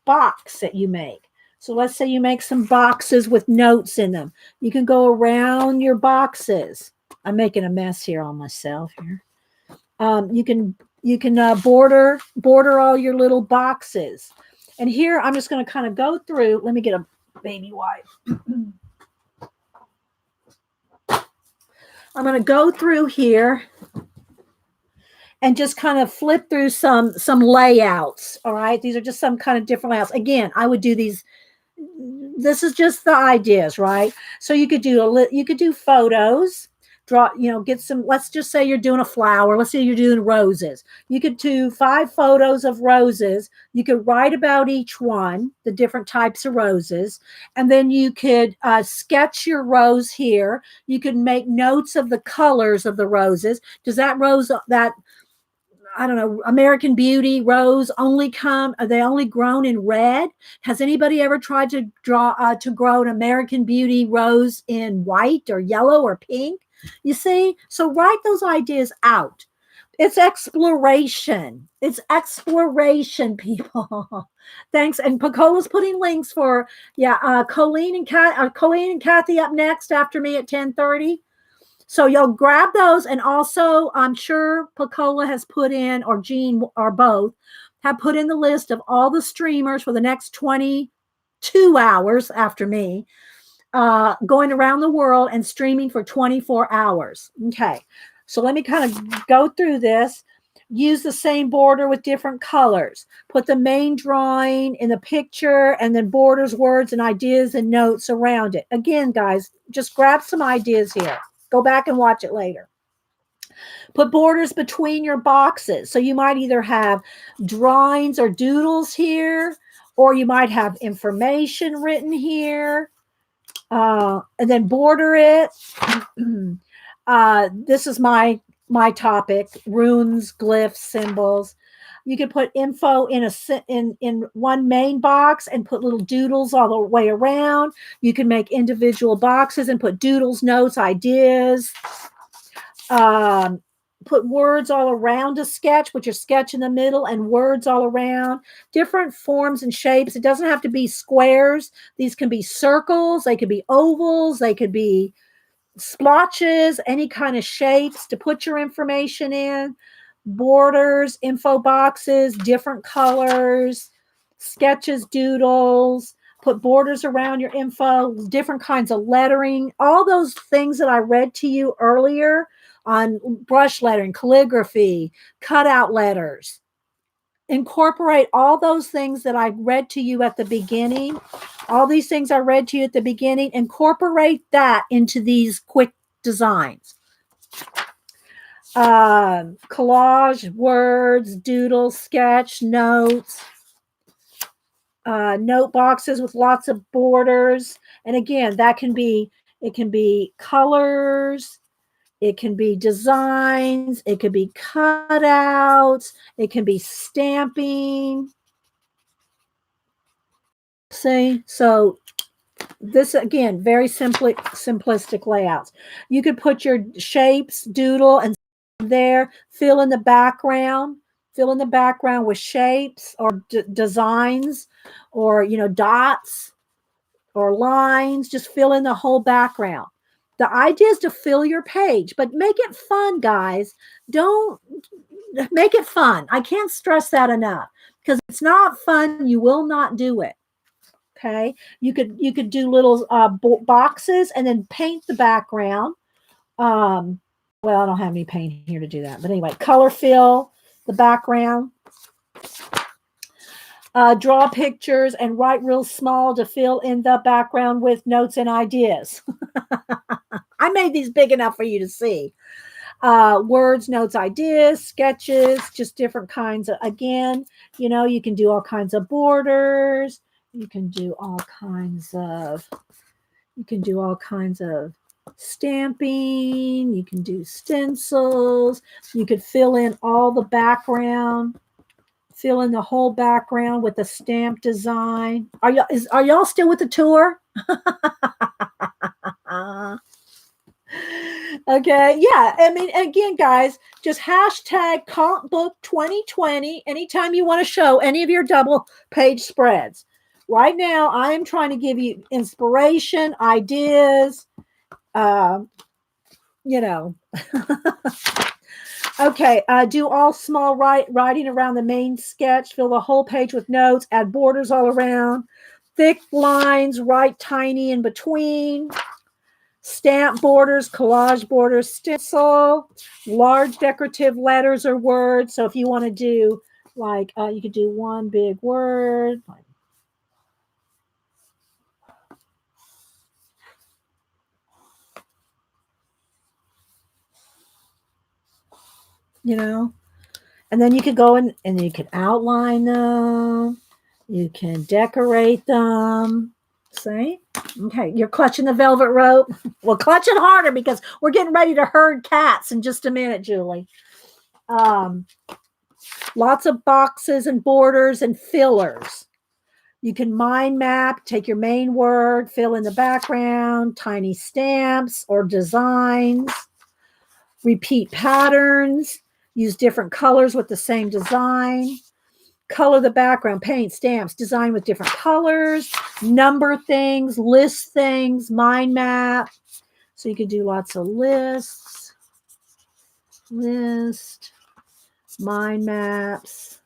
box that you make. So let's say you make some boxes with notes in them. You can go around your boxes. I'm making a mess here on myself here. You can border all your little boxes. And here I'm just going to kind of go through. Let me get a baby wipe. I'm going to go through here and just kind of flip through some layouts. All right. These are just some kind of different layouts. Again, I would do these. This is just the ideas, right? So you could do photos, draw, get some, let's just say you're doing a flower. Let's say you're doing roses. You could do 5 photos of roses. You could write about each one, the different types of roses. And then you could sketch your rose here. You could make notes of the colors of the roses. Does that rose, I don't know, American Beauty rose are they only grown in red? Has anybody ever tried to grow an American Beauty rose in white or yellow or pink? You see? So write those ideas out. It's exploration. It's exploration, people. Thanks. And Pacola's putting links for, Colleen and Kathy up next after me at 10:30. So you'll grab those. And also, I'm sure Pacola has put in, or Jean, or both, have put in the list of all the streamers for the next 22 hours after me, going around the world and streaming for 24 hours. Okay. So let me kind of go through this. Use the same border with different colors. Put the main drawing in the picture and then borders, words, and ideas and notes around it. Again, guys, just grab some ideas here. Go back and watch it later. Put borders between your boxes. So you might either have drawings or doodles here, or you might have information written here, and then border it. This is my topic: runes, glyphs, symbols. You can put info in one main box and put little doodles all the way around. You can make individual boxes and put doodles, notes, ideas. Put words all around a sketch, put your sketch in the middle and words all around. Different forms and shapes. It doesn't have to be squares. These can be circles. They could be ovals. They could be splotches, any kind of shapes to put your information in. Borders, info boxes, different colors, sketches, doodles. Put borders around your info, different kinds of lettering. All those things that I read to you earlier on brush lettering, calligraphy, cutout letters. Incorporate all those things that I read to you at the beginning. All these things I read to you at the beginning. Incorporate that into these quick designs. Collage, words, doodles, sketch, notes, note boxes with lots of borders. And again, it can be colors, it can be designs, it could be cutouts, it can be stamping. See, so this again, very simplistic layouts. You could put your shapes, doodle, and there, fill in the background with shapes or designs, or dots or lines. Just fill in the whole background. The idea is to fill your page, but make it fun, guys. Don't make it fun. I can't stress that enough, because if it's not fun, you will not do it. Okay, you could do little boxes and then paint the background. Well, I don't have any paint here to do that, but anyway, color fill the background. Draw pictures and write real small to fill in the background with notes and ideas. I made these big enough for you to see. Words, notes, ideas, sketches, just different kinds of, again, you can do all kinds of borders. You can do all kinds of stamping. You can do stencils. You could fill in all the background Fill in the whole background with a stamp design. Are y'all still with the tour? Okay, yeah. I mean, again, guys, just hashtag CompBook2020 anytime you want to show any of your double page spreads. Right now, I am trying to give you inspiration, ideas, you know. Okay, do all small writing around the main sketch. Fill the whole page with notes. Add borders all around. Thick lines, write tiny in between. Stamp borders, collage borders, stencil. Large decorative letters or words. So if you want to do like, you could do one big word. You know, and then you could go in and you can outline them. You can decorate them. See? Okay, you're clutching the velvet rope. Well, clutch it harder because we're getting ready to herd cats in just a minute, Julie. Lots of boxes and borders and fillers. You can mind map, take your main word, fill in the background, tiny stamps or designs, repeat patterns, use different colors with the same design. Color the background, paint, stamps, design with different colors, number things, list things, mind map. So you could do lots of lists, mind maps,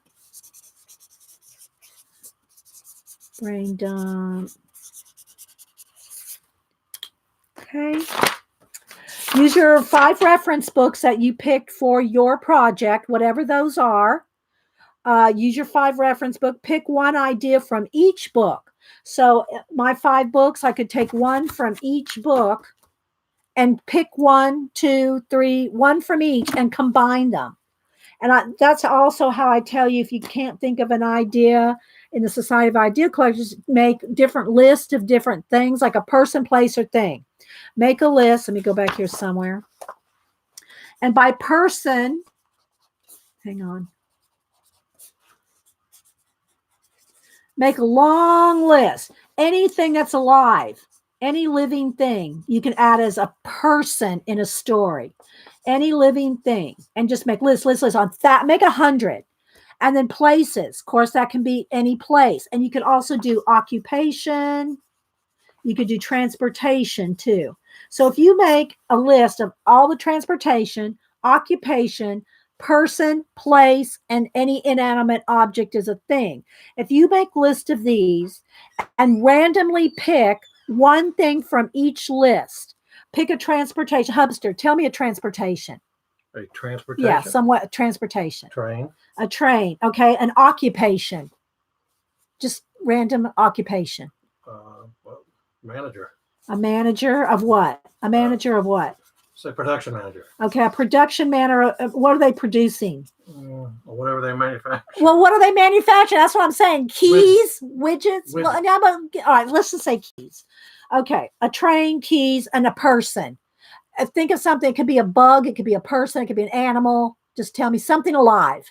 brain dump. Okay. Use your 5 reference books that you picked for your project, whatever those are. Use your 5 reference book. Pick one idea from each book. So my 5 books, I could take one from each book and pick 1, 2, 3, one from each and combine them. And that's also how I tell you if you can't think of an idea in the Society of Idea Collectors, make different lists of different things like a person, place, or thing. Make a list. Let me go back here somewhere. And by person, hang on. Make a long list. Anything that's alive, any living thing, you can add as a person in a story. Any living thing. And just make lists on that. Make 100. And then places. Of course, that can be any place. And you could also do occupation. You could do transportation too. So if you make a list of all the transportation, occupation, person, place, and any inanimate object is a thing. If you make a list of these and randomly pick one thing from each list, pick a transportation. Hubster, tell me a transportation. A transportation? Yeah, somewhat transportation. Train. A train. Okay, an occupation. Just random occupation. Well, manager. A manager of what? A manager of what? Say production manager. Okay, a production manager. What are they producing? Whatever they manufacture. Well, what are they manufacturing? That's what I'm saying. Keys, widgets. Well, all right, let's just say keys. Okay, a train, keys, and a person. Think of something. It could be a bug. It could be a person. It could be an animal. Just tell me something alive.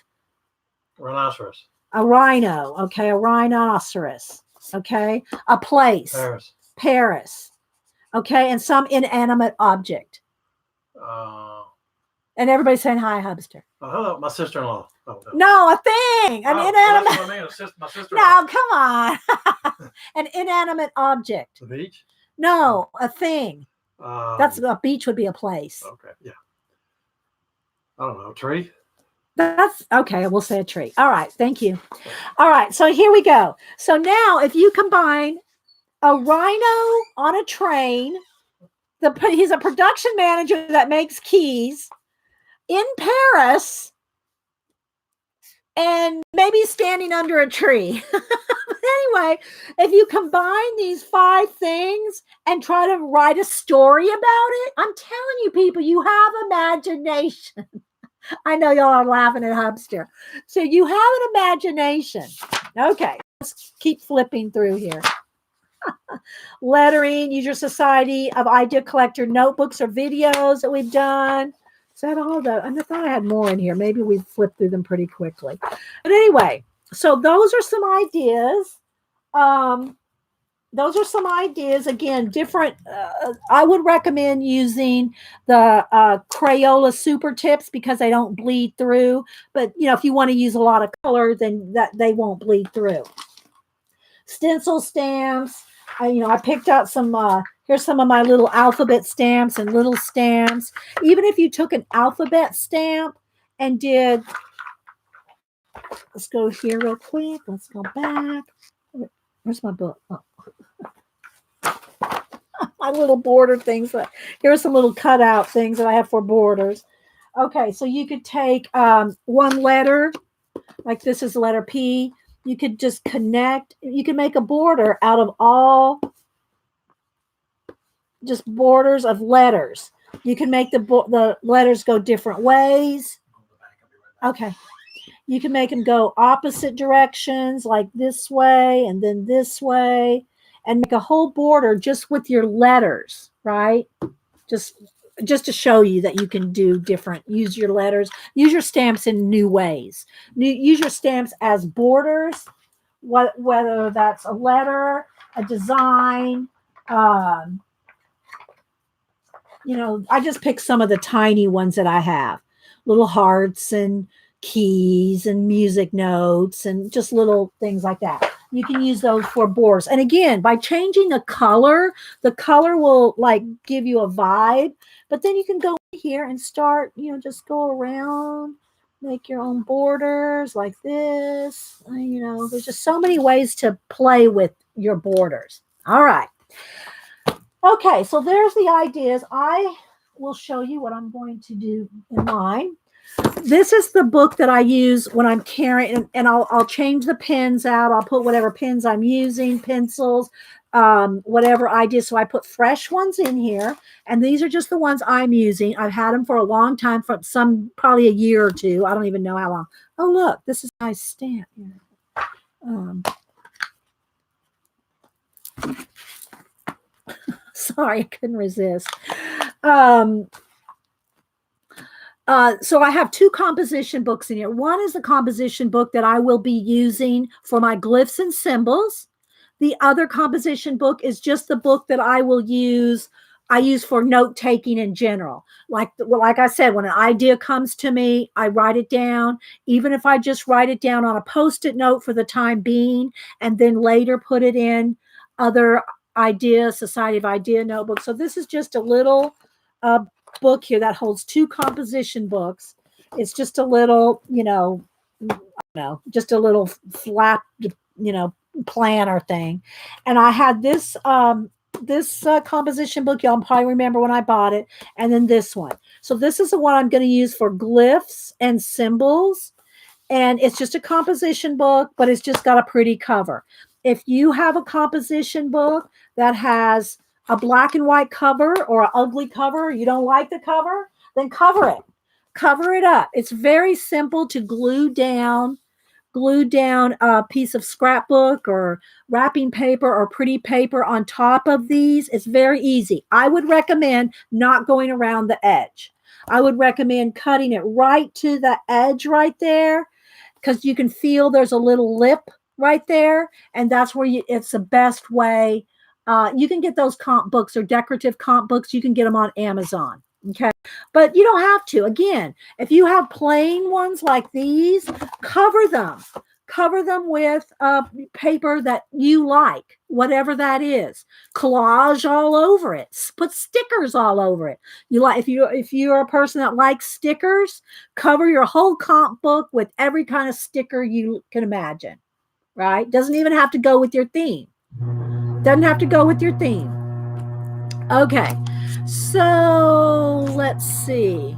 Rhinoceros. A rhino. Okay, a rhinoceros. Okay, a place. Paris. Okay, and some inanimate object. And everybody's saying hi, Hubster. Hello, my sister-in-law. Oh, no, a thing. An inanimate. That's what I mean, my sister-in-law. No, come on. An inanimate object. The beach? No, a thing. That's a beach would be a place. Okay, yeah. I don't know, a tree? That's okay. We'll say a tree. All right. Thank you. All right. So here we go. So now if you combine a rhino on a train, he's a production manager that makes keys in Paris and maybe standing under a tree. Anyway, if you combine these 5 things and try to write a story about it, I'm telling you people, you have imagination. I know y'all are laughing at Hubster. So you have an imagination. Okay, let's keep flipping through here. Lettering, use your Society of Idea Collector notebooks or videos that we've done. Is that all though? I thought I had more in here. Maybe we flipped through them pretty quickly. But anyway, so those are some ideas. Those are some ideas. Again, different. I would recommend using the Crayola Super Tips because they don't bleed through. But if you want to use a lot of color, then that they won't bleed through. Stencil stamps. I picked out some. Here's some of my little alphabet stamps and little stamps. Even if you took an alphabet stamp and did. Let's go here real quick. Let's go back. Where's my book? Oh. My little border things. Here's some little cutout things that I have for borders. Okay, so you could take one letter, like this is the letter P. You could just connect. You can make a border out of all just borders of letters. You can make the letters go different ways. Okay. You can make them go opposite directions, like this way and then this way, and make a whole border just with your letters, right? Just to show you that you can do different. Use your letters. Use your stamps in new ways. Use your stamps as borders, whether that's a letter, a design. I just picked some of the tiny ones that I have. Little hearts and keys and music notes and just little things like that. You can use those for borders. And again, by changing the color will like give you a vibe, but then you can go here and start, just go around, make your own borders like this. There's just so many ways to play with your borders. All right. Okay, so there's the ideas. I will show you what I'm going to do in mine. This is the book that I use when I'm carrying, and I'll change the pens out. I'll put whatever pens I'm using, pencils, whatever ideas. So I put fresh ones in here, and these are just the ones I'm using. I've had them for a long time, probably a year or two. I don't even know how long. Oh, look, this is a nice stamp here. Sorry, I couldn't resist. So I have two composition books in here. One is the composition book that I will be using for my glyphs and symbols. The other composition book is just the book that I use for note-taking in general. Like I said, when an idea comes to me, I write it down. Even if I just write it down on a Post-it note for the time being, and then later put it in other Society of Idea notebooks. So this is just a little book here that holds two composition books. It's just a little, just a little flap, planner thing. And I had this composition book. Y'all probably remember when I bought it. And then this one. So this is the one I'm going to use for glyphs and symbols. And it's just a composition book, but it's just got a pretty cover. If you have a composition book that has a black and white cover or an ugly cover, you don't like the cover, then cover it. Cover it up. It's very simple to glue down a piece of scrapbook or wrapping paper or pretty paper on top of these. It's very easy. I would recommend not going around the edge. I would recommend cutting it right to the edge right there, because you can feel there's a little lip right there, and that's where it's the best way. You can get those comp books or decorative comp books. You can get them on Amazon. Okay. But you don't have to. Again, if you have plain ones like these, cover them. Cover them with paper that you like, whatever that is. Collage all over it. Put stickers all over it. If you're a person that likes stickers, cover your whole comp book with every kind of sticker you can imagine. Right? Doesn't even have to go with your theme. Doesn't have to go with your theme. Okay, so let's see.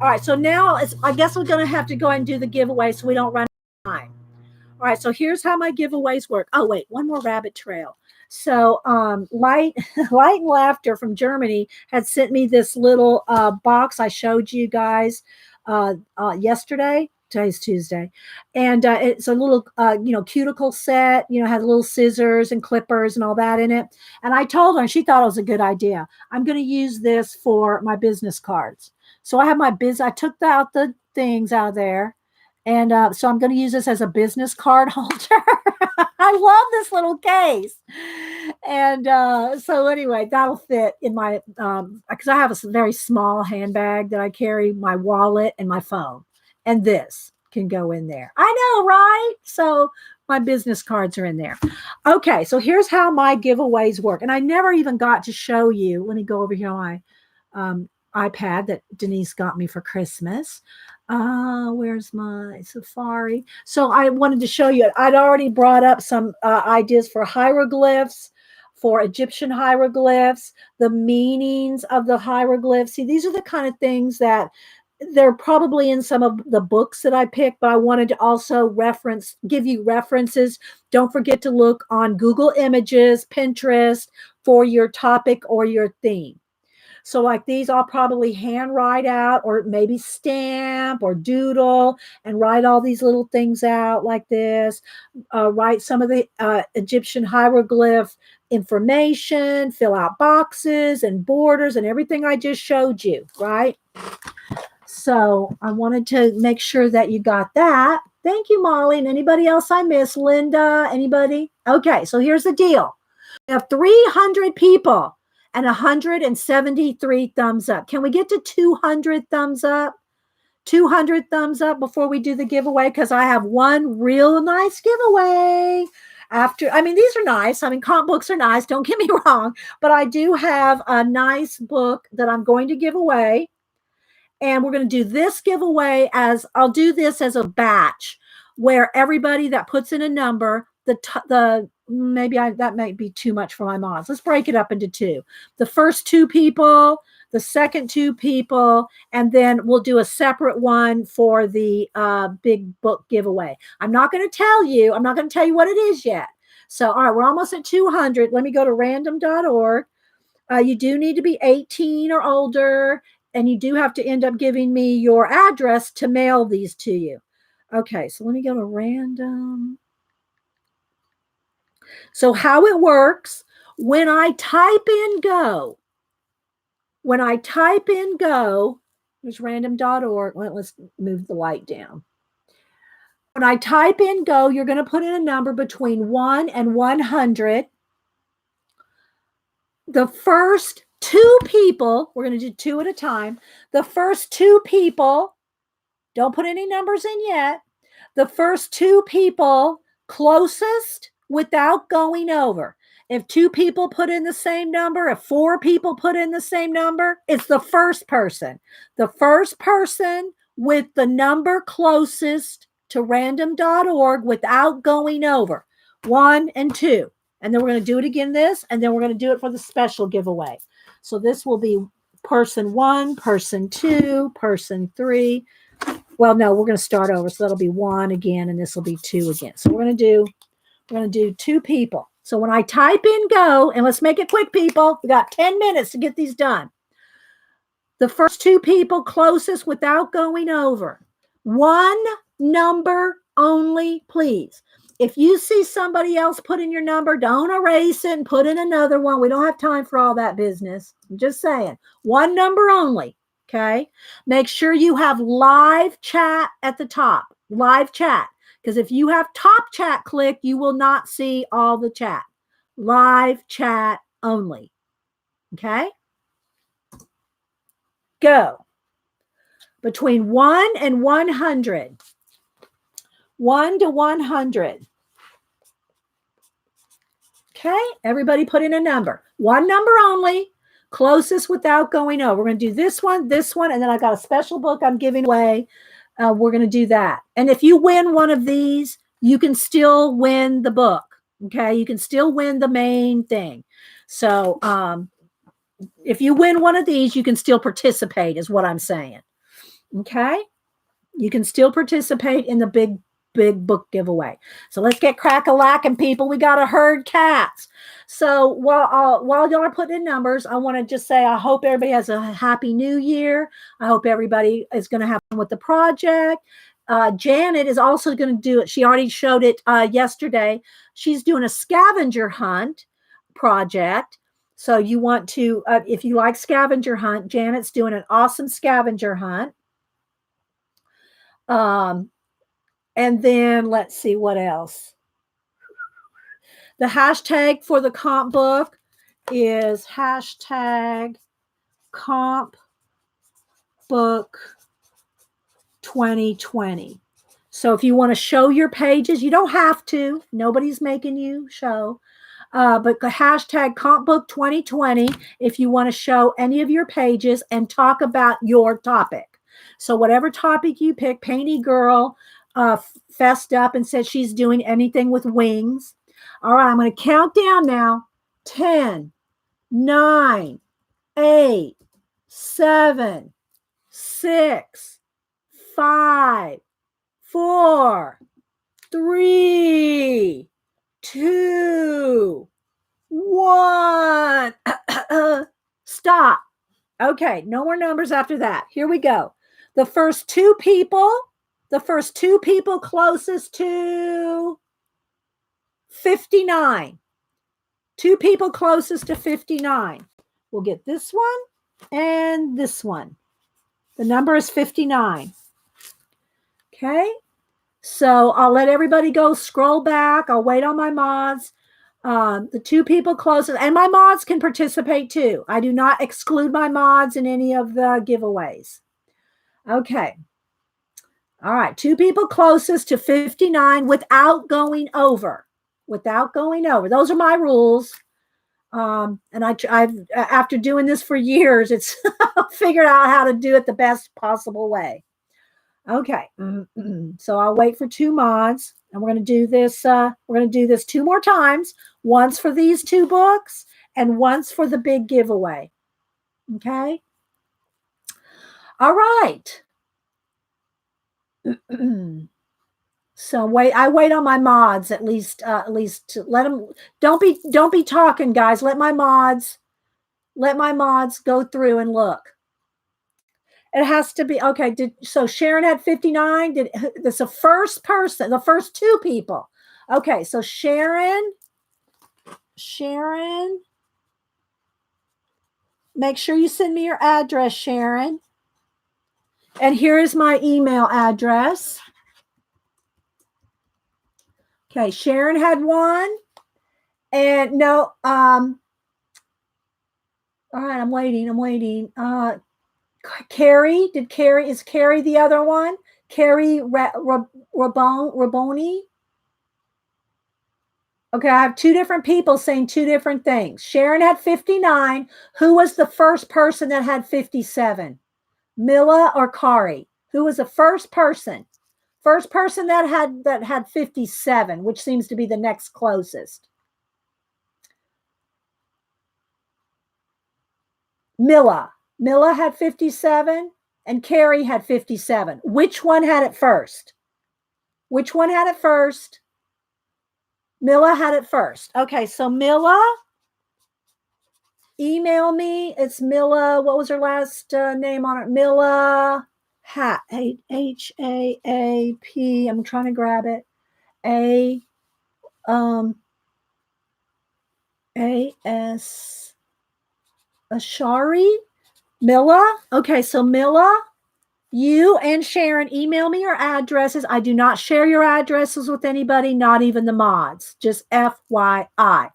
All right, so now I guess we're going to have to go ahead and do the giveaway so we don't run out of time. All right, so here's how my giveaways work. Oh, wait, one more rabbit trail. So Light and Laughter from Germany had sent me this little box I showed you guys yesterday. Today's Tuesday. And it's a little, cuticle set, has little scissors and clippers and all that in it. And I told her, and she thought it was a good idea. I'm going to use this for my business cards. So I have my I took out the things out of there. And so I'm going to use this as a business card holder. I love this little case. And so anyway, that'll fit in my, because I have a very small handbag that I carry, my wallet and my phone. And this can go in there. I know, right? So my business cards are in there. Okay, so here's how my giveaways work. And I never even got to show you. Let me go over here on my iPad that Denise got me for Christmas. Where's my Safari? So I wanted to show you, I'd already brought up some ideas for hieroglyphs, for Egyptian hieroglyphs, the meanings of the hieroglyphs. See, these are the kind of things that they're probably in some of the books that I picked, but I wanted to also give you references. Don't forget to look on Google Images, Pinterest for your topic or your theme. So like these, I'll probably hand write out or maybe stamp or doodle and write all these little things out like this. Write some of the Egyptian hieroglyph information, fill out boxes and borders and everything I just showed you, right? So I wanted to make sure that you got that. Thank you, Molly. And anybody else I missed? Linda, anybody? Okay, so here's the deal. We have 300 people and 173 thumbs up. Can we get to 200 thumbs up? 200 thumbs up before we do the giveaway, because I have one real nice giveaway. These are nice. Comp books are nice. Don't get me wrong. But I do have a nice book that I'm going to give away. And we're going to do this giveaway I'll do this as a batch where everybody that puts in a number, that might be too much for my moms. Let's break it up into two. The first two people, the second two people, and then we'll do a separate one for the big book giveaway. I'm not going to tell you what it is yet. So, all right, we're almost at 200. Let me go to random.org. You do need to be 18 or older, and you do have to end up giving me your address to mail these to you. Okay, so let me go to random. So how it works, when I type in go, there's random.org. Let's move the light down. When I type in go, you're going to put in a number between 1 and 100. The first two people, we're going to do two at a time. The first two people, don't put any numbers in yet. The first two people closest without going over. If two people put in the same number, if four people put in the same number, it's the first person. The first person with the number closest to random.org without going over. 1 and 2. And then we're going to do it again and then we're going to do it for the special giveaway. So this will be person 1, person 2, person 3. Well, no, we're going to start over. So that'll be 1 again, and this will be 2 again. So we're going to do 2 people. So when I type in go, and let's make it quick, people. We got 10 minutes to get these done. The first 2 people closest without going over. 1 number only, please. If you see somebody else put in your number, don't erase it and put in another one. We don't have time for all that business. I'm just saying. 1 number only, okay? Make sure you have live chat at the top. Live chat. Because if you have top chat clicked, you will not see all the chat. Live chat only. Okay? Go. Between 1 and 100. 1 to 100. Okay? Everybody put in a number. 1 number only. Closest without going over. We're going to do this one, and then I got a special book I'm giving away. We're going to do that. And if you win one of these, you can still win the book. Okay. You can still win the main thing. So if you win one of these, you can still participate is what I'm saying. Okay. You can still participate in the big book giveaway. So let's get crack-a-lacking, people. We got to herd cats. So while y'all are putting in numbers, I want to just say I hope everybody has a happy new year. I hope everybody is going to have fun with the project. Janet is also going to do it. She already showed it yesterday. She's doing a scavenger hunt project. So you want to, if you like scavenger hunt, Janet's doing an awesome scavenger hunt. And then let's see what else. The hashtag for the comp book is hashtag CompBook2020. So if you want to show your pages, you don't have to. Nobody's making you show. But the hashtag CompBook2020 if you want to show any of your pages and talk about your topic. So whatever topic you pick, Painty Girl fessed up and said she's doing anything with wings. All right, I'm going to count down now. 10, 9, 8, 7, 6, 5, 4, 3, 2, 1. Stop. Okay, no more numbers after that. Here we go. The first two people closest to 59. 2 people closest to 59. We'll get this one and this one. The number is 59. Okay. So I'll let everybody go scroll back. I'll wait on my mods. The 2 people closest, and my mods can participate too. I do not exclude my mods in any of the giveaways. Okay. All right. 2 people closest to 59 without going over. Without going over. Those are my rules. And I've after doing this for years, it's figured out how to do it the best possible way. Okay. So I'll wait for 2 mods, and we're going to do this. We're going to do this 2 more times. Once for these 2 books and once for the big giveaway. Okay. All right. So I wait on my mods at least to let them. Don't be talking, guys. Let my mods go through and look. It has to be okay. So Sharon had 59. That's the first person, the first 2 people. Okay, so Sharon, make sure you send me your address, Sharon. And here is my email address. Okay, Sharon had 1. And no, all right, I'm waiting. Carrie, is Carrie the other one? Carrie Raboni? Okay, I have 2 different people saying 2 different things. Sharon had 59. Who was the first person that had 57? Mila or Kari? Who was the first person? First person that had 57, which seems to be the next closest. Mila had 57 and Carrie had 57. Which one had it first? Mila had it first. Okay, so Mila, email me. It's Mila. What was her last name on it? Mila H-A-A-P. I'm trying to grab it. A-S Ashari. Mila. Okay, so Mila, you and Sharon, email me your addresses. I do not share your addresses with anybody, not even the mods. Just FYI.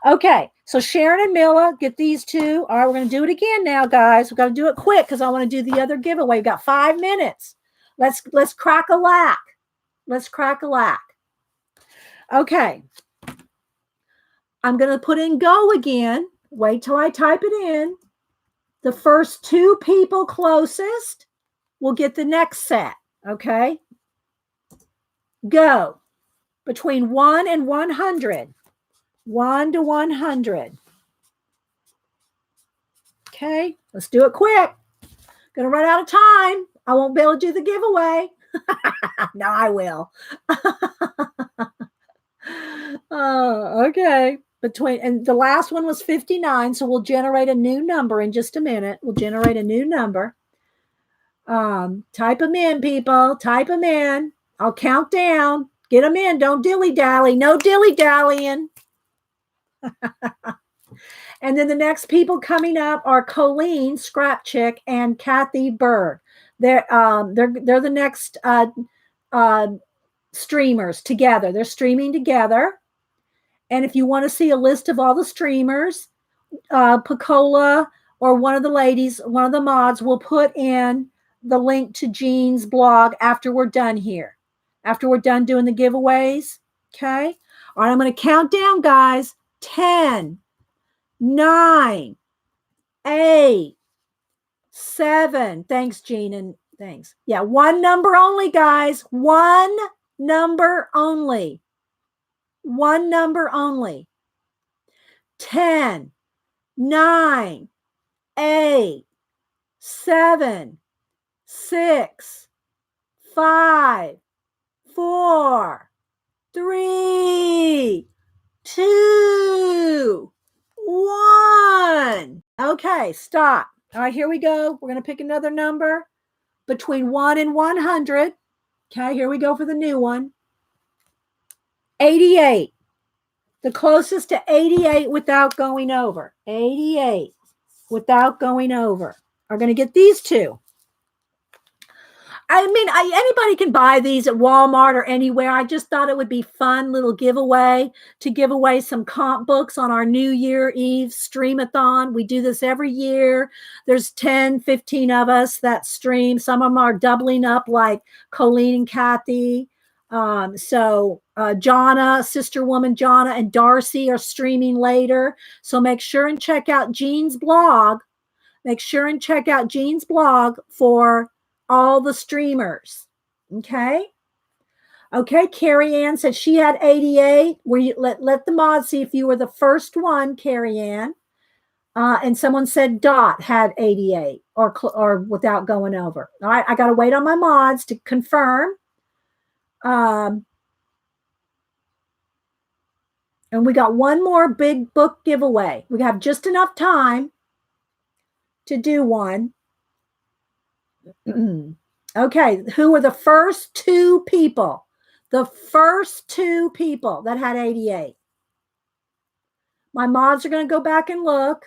Okay, so Sharon and Mila, get these 2. All right, we're going to do it again now, guys. We've got to do it quick because I want to do the other giveaway. We've got 5 minutes. Let's crack a lack. Okay. I'm going to put in go again. Wait till I type it in. The first 2 people closest will get the next set. Okay. Go. Between 1 and 100. 1 to 100. Okay. Let's do it quick. Gonna run out of time. I won't be able to do the giveaway. No, I will. Oh, okay. And the last one was 59, so we'll generate a new number in just a minute. We'll generate a new number. Type them in, people. Type them in. I'll count down. Get them in. Don't dilly-dally. No dilly-dallying. And then the next people coming up are Colleen Scrap Chick and Kathy Berg. They're the next streamers together. They're streaming together. And if you want to see a list of all the streamers, Picola or one of the ladies, one of the mods will put in the link to Jean's blog after we're done here. After we're done doing the giveaways. Okay. All right. I'm going to count down, guys. 10, 9, 8, 7. Thanks, Jean, and thanks. Yeah, one number only, guys. One number only. One number only. 10, 9, 8, 7, 6, 5, 4, 3, 2, 1. Okay, stop. All right, here we go. We're going to pick another number between 1 and 100. Okay, here we go for the new one. 88. The closest to 88 without going over. 88 without going over. Are going to get these two. I mean, anybody can buy these at Walmart or anywhere. I just thought it would be fun little giveaway to give away some comp books on our New Year Eve Stream-A-Thon. We do this every year. There's 10, 15 of us that stream. Some of them are doubling up like Colleen and Kathy. Jonna, sister woman Jonna and Darcy are streaming later. So make sure and check out Jean's blog. Make sure and check out Jean's blog for all the streamers. Okay. Okay. Carrie Ann said she had 88. Where you let the mod see if you were the first one, Carrie Ann. And someone said Dot had 88 or without going over. All right. I got to wait on my mods to confirm. And we got one more big book giveaway. We have just enough time to do one. Okay, who were the first two people? The first two people that had 88. My mods are going to go back and look.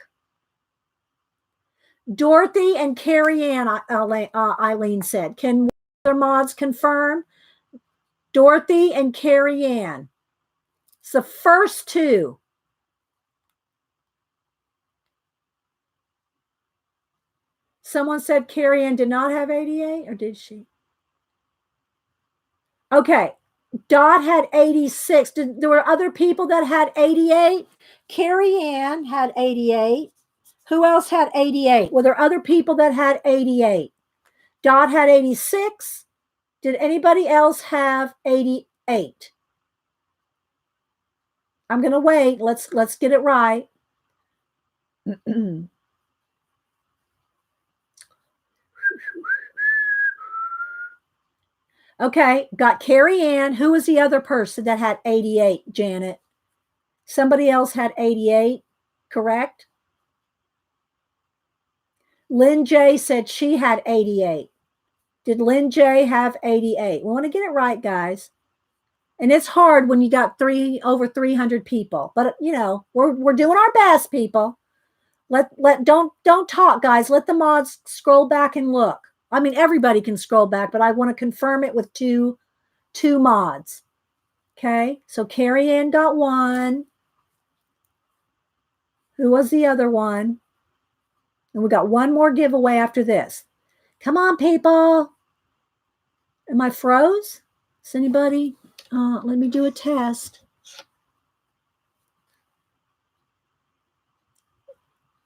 Dorothy and Carrie Ann, Eileen said. Can their mods confirm? Dorothy and Carrie Ann. It's the first two. Someone said Carrie Ann did not have 88, or did she? Okay. Dot had 86. There were other people that had 88. Carrie Ann had 88. Who else had 88? Were there other people that had 88? Dot had 86. Did anybody else have 88? I'm going to wait. Let's get it right. Okay, got Carrie Ann. Who was the other person that had 88, Janet? Somebody else had 88, correct? Lynn J said she had 88. Did Lynn J have 88? We want to get it right, guys. And it's hard when you got over 300 people. But, you know, we're doing our best, people. Don't talk, guys. Let the mods scroll back and look. I mean, everybody can scroll back, but I want to confirm it with two mods. Okay, so Carrie Ann got one. Who was the other one? And we got one more giveaway after this. Come on, people. Am I froze? Is anybody? Let me do a test.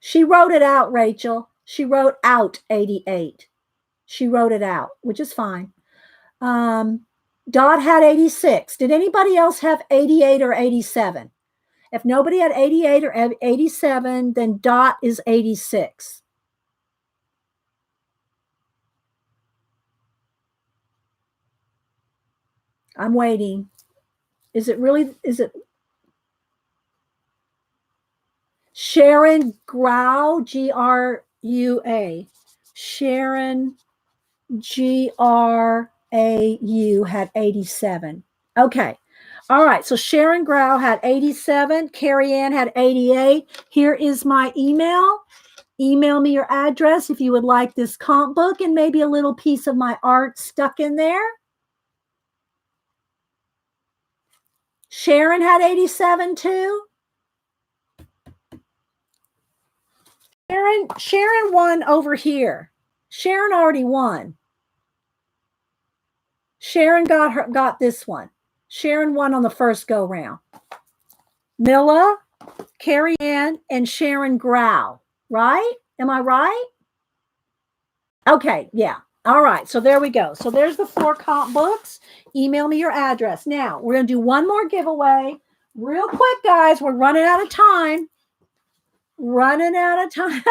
She wrote it out, Rachel. She wrote out 88. She wrote it out, which is fine. Dot had 86. Did anybody else have 88 or 87? If nobody had 88 or 87, then Dot is 86. I'm waiting. Is it Sharon Grau, Grua. Sharon Grau had 87. Okay. All right, so Sharon Grau had 87. Carrie Ann had 88. Here is my email. Email me your address if you would like this comp book and maybe a little piece of my art stuck in there. Sharon had 87 too. Sharon won over here. Sharon already won. Sharon got this one. Sharon won on the first go round. Milla, Carrie Ann, and Sharon Grau, right? Am I right? Okay, yeah. All right, so there we go. So there's the 4 comp books. Email me your address. Now, we're going to do one more giveaway. Real quick, guys. We're running out of time. Running out of time.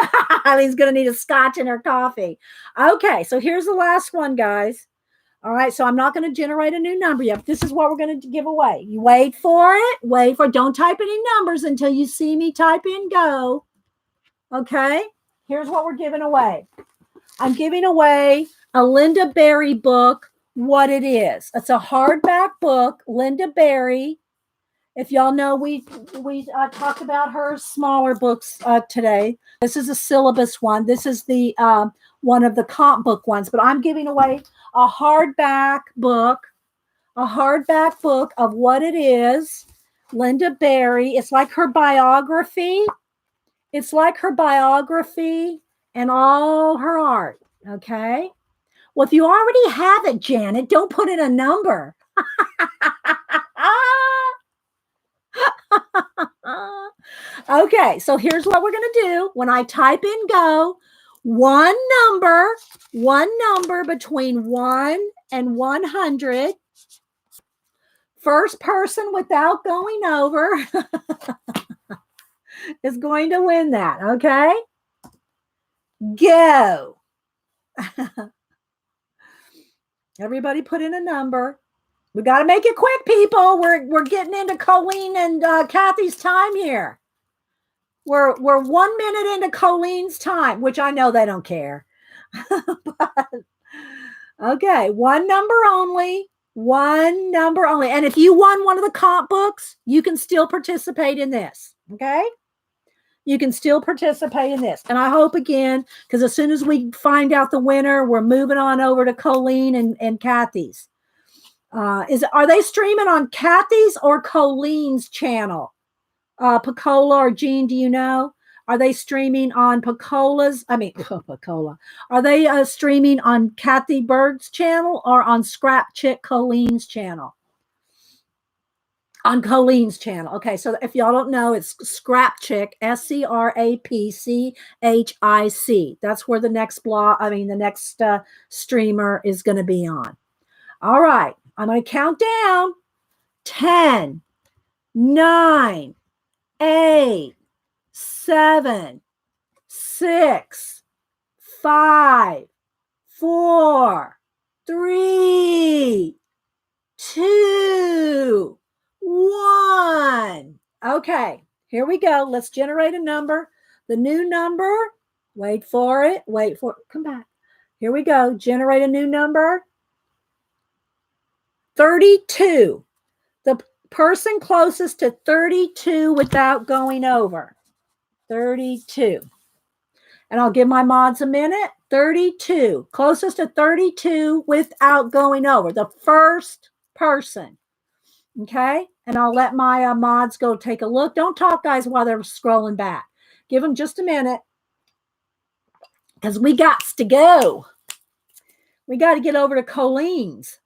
Eileen's going to need a scotch in her coffee. Okay, so here's the last one, guys. All right, so I'm not going to generate a new number yet. This is what we're going to give away. You wait for it. Wait for it. Don't type any numbers until you see me type in go. Okay, here's what we're giving away. I'm giving away a Linda Berry book, What It Is. It's a hardback book, Linda Berry. If y'all know, we talked about her smaller books today. This is a syllabus one. This is the one of the comp book ones, but I'm giving away a hardback book of What It Is, Linda Berry. It's like her biography. It's like her biography and all her art. Okay. Well, if you already have it, Janet, don't put in a number. Okay, so here's what we're going to do. When I type in go, one number between 1 and 100. First person without going over is going to win that, okay? Go. Everybody put in a number. We got to make it quick, people. We're getting into Colleen and Kathy's time here. We're 1 minute into Colleen's time, which I know they don't care. But, okay, one number only. One number only. And if you won one of the comp books, you can still participate in this. Okay? You can still participate in this. And I hope again, because as soon as we find out the winner, we're moving on over to Colleen and Kathy's. Are they streaming on Kathy's or Colleen's channel? Picola or Jean, do you know? Are they streaming on Picola? Are they streaming on Kathy Bird's channel or on Scrap Chick Colleen's channel? On Colleen's channel. Okay, so if y'all don't know, it's Scrap Chick, SCRAPCHIC. That's where the next streamer is going to be on. All right, I'm going to count down. 10, 9, 8, 7, 6, 5, 4, 3, 2, 1. Okay, here we go. Let's generate a number. The new number, wait for it. Come back. Here we go. Generate a new number. 32. The person closest to 32 without going over. 32. And I'll give my mods a minute. 32. Closest to 32 without going over. The first person. Okay? And I'll let my mods go take a look. Don't talk, guys, while they're scrolling back. Give them just a minute. Because we got to go. We got to get over to Colleen's.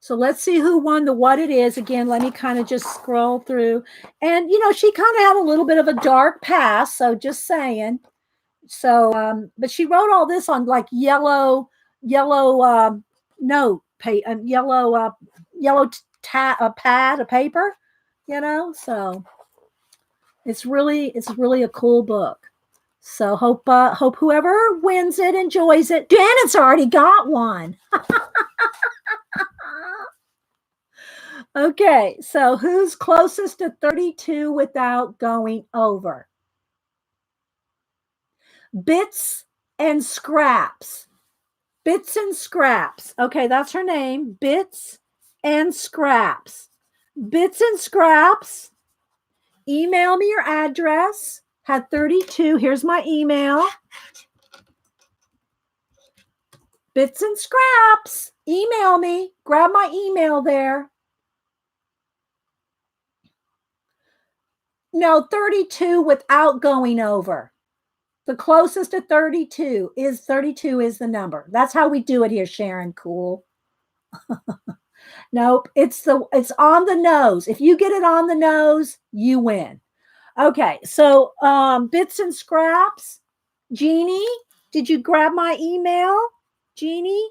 So let's see who won the What It Is. Again, let me kind of just scroll through. And, she kind of had a little bit of a dark past. So just saying. So, but she wrote all this on like yellow note, yellow pad of paper, so it's really a cool book. So hope whoever wins it enjoys it. Janet's already got one. Okay, so who's closest to 32 without going over? Bits and Scraps. Bits and Scraps. Okay, that's her name. Bits and Scraps. Bits and Scraps. Email me your address. Had 32. Here's my email. Bits and Scraps. Email me. Grab my email there. No, 32 without going over. The closest to 32 is the number. That's how we do it here, Sharon. Cool. Nope, it's on the nose. If you get it on the nose, you win. Okay, so Bits and Scraps. Jeannie, did you grab my email? Jeannie?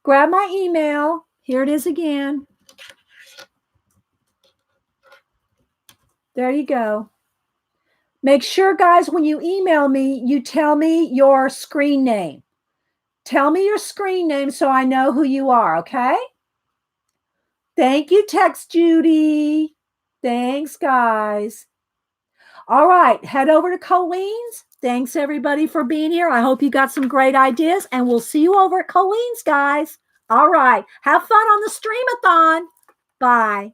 Grab my email. Here it is again. There you go. Make sure, guys, when you email me, you tell me your screen name. Tell me your screen name so I know who you are, okay? Thank you, Text Judy. Thanks, guys. All right, head over to Colleen's. Thanks, everybody, for being here. I hope you got some great ideas, and we'll see you over at Colleen's, guys. All right, have fun on the Stream-A-Thon. Bye.